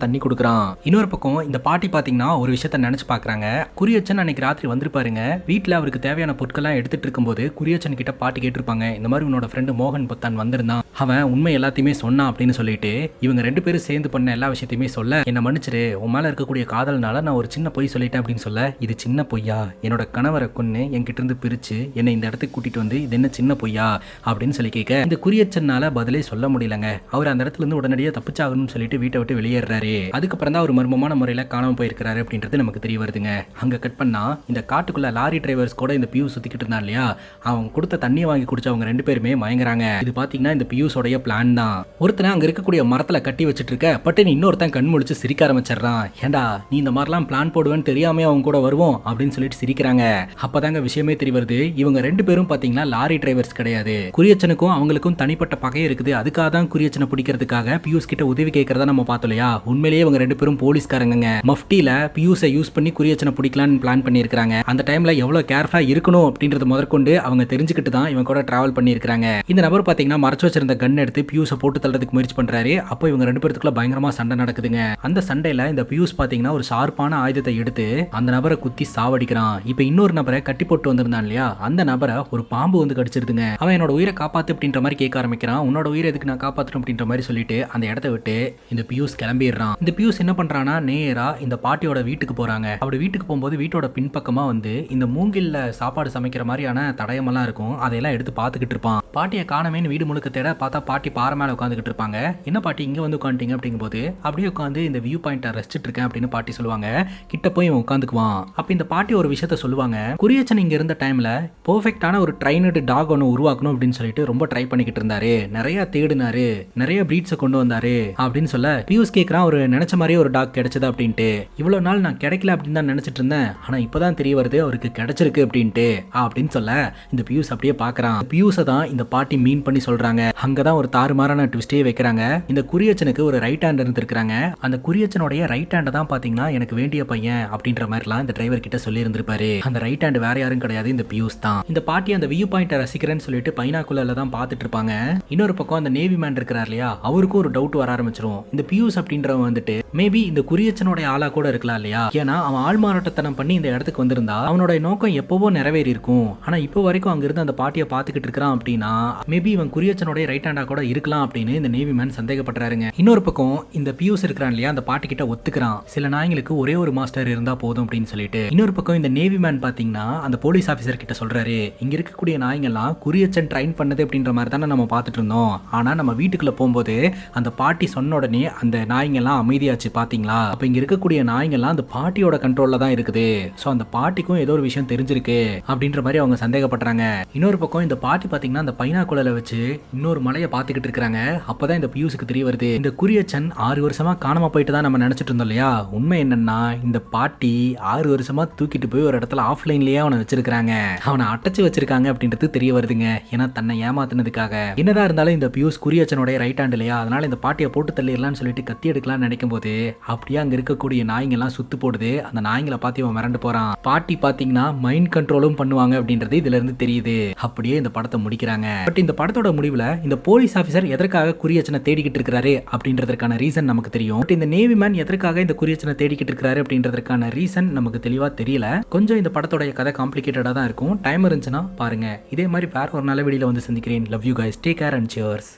தண்ணி கொடுக்குறான். இன்னொரு பக்கம் இந்த பாட்டி பாத்தீங்கன்னா ஒரு விஷயத்த நினைச்சு பாக்குறாங்க. குறியச்சன் அன்னைக்கு ராத்திரி வந்திருப்பாருங்க. வீட்டுல அவருக்கு தேவையான பொருட்கள்லாம் எடுத்துட்டு இருக்கும்போது குறியச்சன் கிட்ட பாட்டி கேட்டிருப்பாங்க, இந்த மாதிரி உன்னோட ஃப்ரெண்டு மோகன் பொத்தான் வந்திருந்தான், அவன் உண்மை எல்லாத்தையுமே சொன்னான் அப்படின்னு சொல்லிட்டு இவங்க 2 பேரும் சேர்ந்து பண்ண எல்லா விஷயத்தையுமே சொல்ல, என்ன மன்னிச்சிரு, உன் மேல இருக்கக்கூடிய காதல்னால நான் ஒரு சின்ன பொய் சொல்லிட்டேன் அப்படின்னு சொல்ல, இது சின்ன பொய்யா, என்னோட கணவரை கொன்னு என்கிட்ட இருந்து பிரிச்சு என்னை இந்த இடத்துக்கு கூட்டிட்டு வந்து இது என்ன சின்ன பொய்யா அப்படின்னு சொல்லி கேட்க, இந்த குறியச்சனால பதிலே சொல்ல முடியலங்க. அவர் அந்த இடத்துல இருந்து உடனடியாக தப்பிச்சாகணும்னு சொல்லிட்டு வீட்டை விட்டு வெளியேறாரு. அதுக்கப்புறம் தான் அவர் மர்மமான முறையில் காணாம போயிருக்கிறாரு அப்படின்றது நமக்கு தெரிய வருதுங்க. அங்க கட் பண்ணா இந்த காட்டுக்குள்ள லாரி டிரைவர்ஸ் கூட இந்த பியூஸ் சுத்திக்கிட்டு இருந்தான் இல்லையா, அவங்க கொடுத்த தண்ணியை வாங்கி குடிச்ச அவங்க 2 பேருமே மயங்குறாங்க. இது பாத்தீங்கன்னா இந்த பியூஸோடைய பிளான் தான். ஒருத்தனை அங்க இருக்கக்கூடிய மரத்துல கட்டி வச்சிட்டு இருக்க, பட்டு இன்னொருத்தன் கண் முழிச்சு சிரிக்க ஆரம்பிச்சிடறான். ஏண்டா நீ இந்த மாதிரிலாம் பிளான் போடுவேன்னு தெரியாம அவங்க கூட வருவோம் அப்படின்னு சொல்லிட்டு சிரிக்கிறாங்க. அப்பதாங்க விஷயமே தெரிய வருது, இவங்க 2 பேரும் பாத்தீங்கன்னா லாரி டிரைவர்ஸ் கிடையாது. குறியச்சனுக்கும் அவங்களுக்கும் தனிப்பட்ட பகை இருக்குது. அதுக்காக தான் குறியச்சனை பிடிக்கிறதுக்காக பியூஸ் கிட்ட உதவி கேட்கறதா நம்ம பார்த்தோம் இல்லையா. உண்மையிலேயே இவங்க 2 பேரும் போலீஸ்காரங்க. மஃப்டில பியூஸை யூஸ் பண்ணி குறியச்சனை பிடிக்கலான்னு பிளான் பண்ணியிருக்காங்க. அந்த டைம்ல எவ்வளவு கேர்ஃபுல்லா இருக்கணும் அப்படின்றது முதற்கொண்டு அவங்க தெரிஞ்சுக்கிட்டு தான் இவங்க கூட டிராவல் பண்ணியிருக்காங்க. இந்த நபர் பாத்தீங்கன்னா மறைச்சு வச்சிருந்த கன் எடுத்து பியூஸை போட்டு தள்ளுறதுக்கு முயற்சி பண்றாரு. அப்போ இவங்க 2 பேருக்குள்ள பயங்கரமா சண்டை நடக்குதுங்க. அந்த சண்டையில இந்த பியூஸ் பாத்தீங்கன்னா ஒரு ஷார்ப்பான ஆயுதத்தை எடுத்து அந்த நபரை குத்தி சாவடிக்கிறான். இப்போ இன்னொரு நபரை கட்டி போட்டு வந்திருந்தான் இல்லையா, அந்த நபரை ஒரு பாம்பு வந்து கடிச்சிருதுங்க. அவன் என்னோட உயிரை காப்பாத்து அப்படின்ற மாதிரி கேட்க ஆரம்பிக்கிறான். உன்னோட உயிரை எதுக்கு நான் காப்பாற்றணும் அப்படின்ற மாதிரி சொல்லிட்டு அந்த இடத்த விட்டு இந்த பியூஸ் கிளம்பிடுறான். இந்த பியூஸ் என்ன பண்றானா, நேரா இந்த பாட்டியோட வீட்டுக்கு போறாங்க. அப்படி வீட்டுக்கு போகும்போது வீட்டோட பின்பக்கமா வந்து இந்த மூங்கில்ல சாப்பாடு சமைக்கிற மாதிரியான தடயமெல்லாம் இருக்கும். அதையெல்லாம் எடுத்து பார்த்துக்கிட்டு இருப்பான். பாட்டியை காணமேன்னு வீடு முழுக்க தேட பார்த்தா பாட்டி பாறை மேல உட்காந்துக்கிட்டு இருப்பாங்க. என்ன பாட்டி இங்க வந்து உட்காந்துட்டீங்க அப்படிங்கும்போது, அப்படியே உட்காந்து இந்த வியூ பாயிண்ட்டை ரசிச்சிட்டு இருக்கேன் அப்படின்னு பாட்டி சொல்லுவாங்க. கிட்ட போய் இவன் உட்காந்துக்குவான். அப்ப இந்த பாட்டி ஒரு விஷயத்த சொல்லுவாங்க, குறியச்சன் இங்க இருந்த டைம்ல பெர்ஃபெக்ட்டான ஒரு ட்ரைனடு டாக் ஒன்று உருவாக்கணும் அப்படின்னு சொல்லிட்டு ரொம்ப ட்ரை பண்ணிக்கிட்டு இருந்தாரு. நிறைய தேடினாரு, நிறைய பிரீட்ஸை கொண்டு வந்தாரு அப்படின்னு சொல்ல, பியூஸ் கேட்கறான் ஒரு நினைச்ச மாதிரியே ஒரு டாக் கிடைச்சது அப்படின்ட்டு. இவ்வளவு நாள் நான் கிடைக்கல அப்படின்னு தான் நினைச்சிட்டு இருந்தேன், ஆனா இப்பதான் தெரிய வருது அவருக்கு கிடைச்சிருக்கு அப்படின்ட்டு அப்படின்னு சொல்ல, இந்த பியூஸ் அப்படியே பாக்குறான். பியூஸை தான் இந்த பாட்டி மீன் பண்ணி சொல்றாங்க. அங்கதான் ஒரு தாறுமாறான ட்விஸ்டே வைக்கிறாங்க. இந்த குறியச்சனுக்கு ஒரு ரைட் ஹேண்ட் இருந்திருக்காங்க. அந்த குறியச்சனுடைய ரைட் ஹேண்ட் தான் பாத்தீங்கன்னா எனக்கு வேண்டிய பையன் அப்படின்ற மாதிரிலாம் இந்த டிரைவர் கிட்ட சொல்லி இருந்திருப்பாரு. அந்த ரைட் ஹேண்ட் வேற யாரும் கிடையாது, இந்த பியூஸ் தான். இந்த பாட்டி அந்த வியூ பாயிண்ட்டை ரசிக்கிறேன்னு சொல்லிட்டு பைனாக்குலர்ல தான் பாத்துட்டு இருப்பாங்க. இன்னொரு பக்கம் அந்த நேவி மேன் இருக்கிறார் இல்லையா, அவருக்கும் ஒரு டவுட் வர ஆரம்பிச்சிரும். இந்த பியூஸ் அப்படின்றவன் வந்துட்டு மேபி இந்த குறியச்சனுடைய ஆளா கூட இருக்கலாம் இல்லையா. ஏன்னா அவன் ஆள்மாறாட்டத்தனம் பண்ணி இந்த இடத்துக்கு வந்திருந்தா அவனோட நோக்கம் எப்பவோ நிறைவேறி இருக்கும். ஆனா இப்போ வரைக்கும் அங்க இருந்து அந்த பாட்டியை பாத்துக்கிட்டு இருக்கிறான் அப்படின்னா மேபி இவன் குறியச்சனுடைய ரைட் ஹேண்டா கூட இருக்கலாம் அப்படின்னு இந்த நேவி மேன் சந்தேகப்படுறாருங்க. இன்னொரு பக்கம் இந்த பியூஸ் இருக்கிறான் இல்லையா, அந்த பாட்டி கிட்ட ஒத்துக்கிறான், சில நாய்களுக்கு ஒரே ஒரு மாஸ்டர் இருந்தா போதும் அப்படின்னு சொல்லிட்டு. இன்னொரு பக்கம் இந்த நேவி மேன் பாத்தீங்கன்னா அந்த போலீஸ் ஆபீசர் கிட்ட சொல்றாரு, இங்க இருக்கக்கூடிய நாய்கள்லாம் குறியச்சன் ட்ரைன் பண்ணது அப்படின்ற மாதிரி தானே நம்ம பார்த்துட்டு இருந்தோம். ஆனா நம்ம வீட்டுக்குள்ள போகும்போது அந்த பாட்டி சொன்ன உடனே அந்த நாய்கள்லாம் அமைதியாச்சு பாத்தீங்களா. அப்ப இங்க இருக்கக்கூடிய நாய்கள்லாம் அந்த பாட்டியோட கண்ட்ரோல்ல தான் இருக்குது. சோ அந்த பாட்டிக்கும் ஏதோ ஒரு விஷயம் தெரிஞ்சிருக்கு அப்படின்ற மாதிரி அவங்க சந்தேகப்படுறாங்க. இன்னொரு பக்கம் இந்த பாட்டி பாத்தீங்கன்னா அந்த பைனாக்குலர்ல வச்சு இன்னொரு மலையை பாத்துக்கிட்டு இருக்காங்க. அப்பதான் இந்த பியூஸுக்கு தெரிய வருது, இந்த குறியச்சன் 6 வருஷமா காணாம போயிட்டு தான் நம்ம நினைச்சிட்டு இருந்தோம் இல்லையா. உண்மை என்னன்னா இந்த பாட்டி 6 வருஷமா தூக்கிட்டு போய் ஒரு இடத்துல ஆஃப்லைன்லயே அவனை வச்சிருக்காங்க, அவனை அடைச்சு வச்சிருக்காங்க அப்படின்றது தெரிய வருதுங்க. ஏன்னா தன்னை ஏமாத்தினதுக்காக. என்னதான் இருந்தாலும் இந்த பியூஸ் குறியச்சனுடைய ரைட் ஹேண்ட் இல்லையா, அதனால இந்த பாட்டியை போட்டு தள்ளிடலாம்னு சொல்லிட்டு கத்தி எடுக்கலாம்னு நினைக்கும் போது அப்படியே அங்க இருக்கக்கூடிய நாய்ங்கெல்லாம் சுத்து போடுது. அந்த நாய்களை பார்த்து இவன் மிரண்டு போறான். பாட்டி பாத்தீங்கன்னா மைண்ட் கண்ட்ரோலும் பண்ணுவாங்க அப்படின்றது இதுல இருந்து தெரியுது. அப்படியே இந்த படத்தை முடிக்கிறாங்க. பட் இந்த படத்தோட முடிவுல இந்த போலீஸ் ஆபீசர் எதற்காக குறியச்சனை தேடிக்கிட்டு இருக்காரு அப்படின்றதுக்கான ரீசன் நமக்கு தெரியும். பட் இந்த நேவி மேன் எதற்காக இந்த குறியச்சனை தேடிக்கிட்டு இருக்காரு அப்படின்றதுக்கான ரீசன் நமக்கு தெளிவா தெரியல. கொஞ்சம் இந்த படத்தோட கதை காம்ப்ளிகேட்டடா தான் இருக்கும். டைம் இருந்துச்சுன்னா பாருங்க. இதே மாதிரி வேற ஒரு நல்ல வீடியோல வந்து சந்திக்கிறேன். Love you guys, take care and cheers.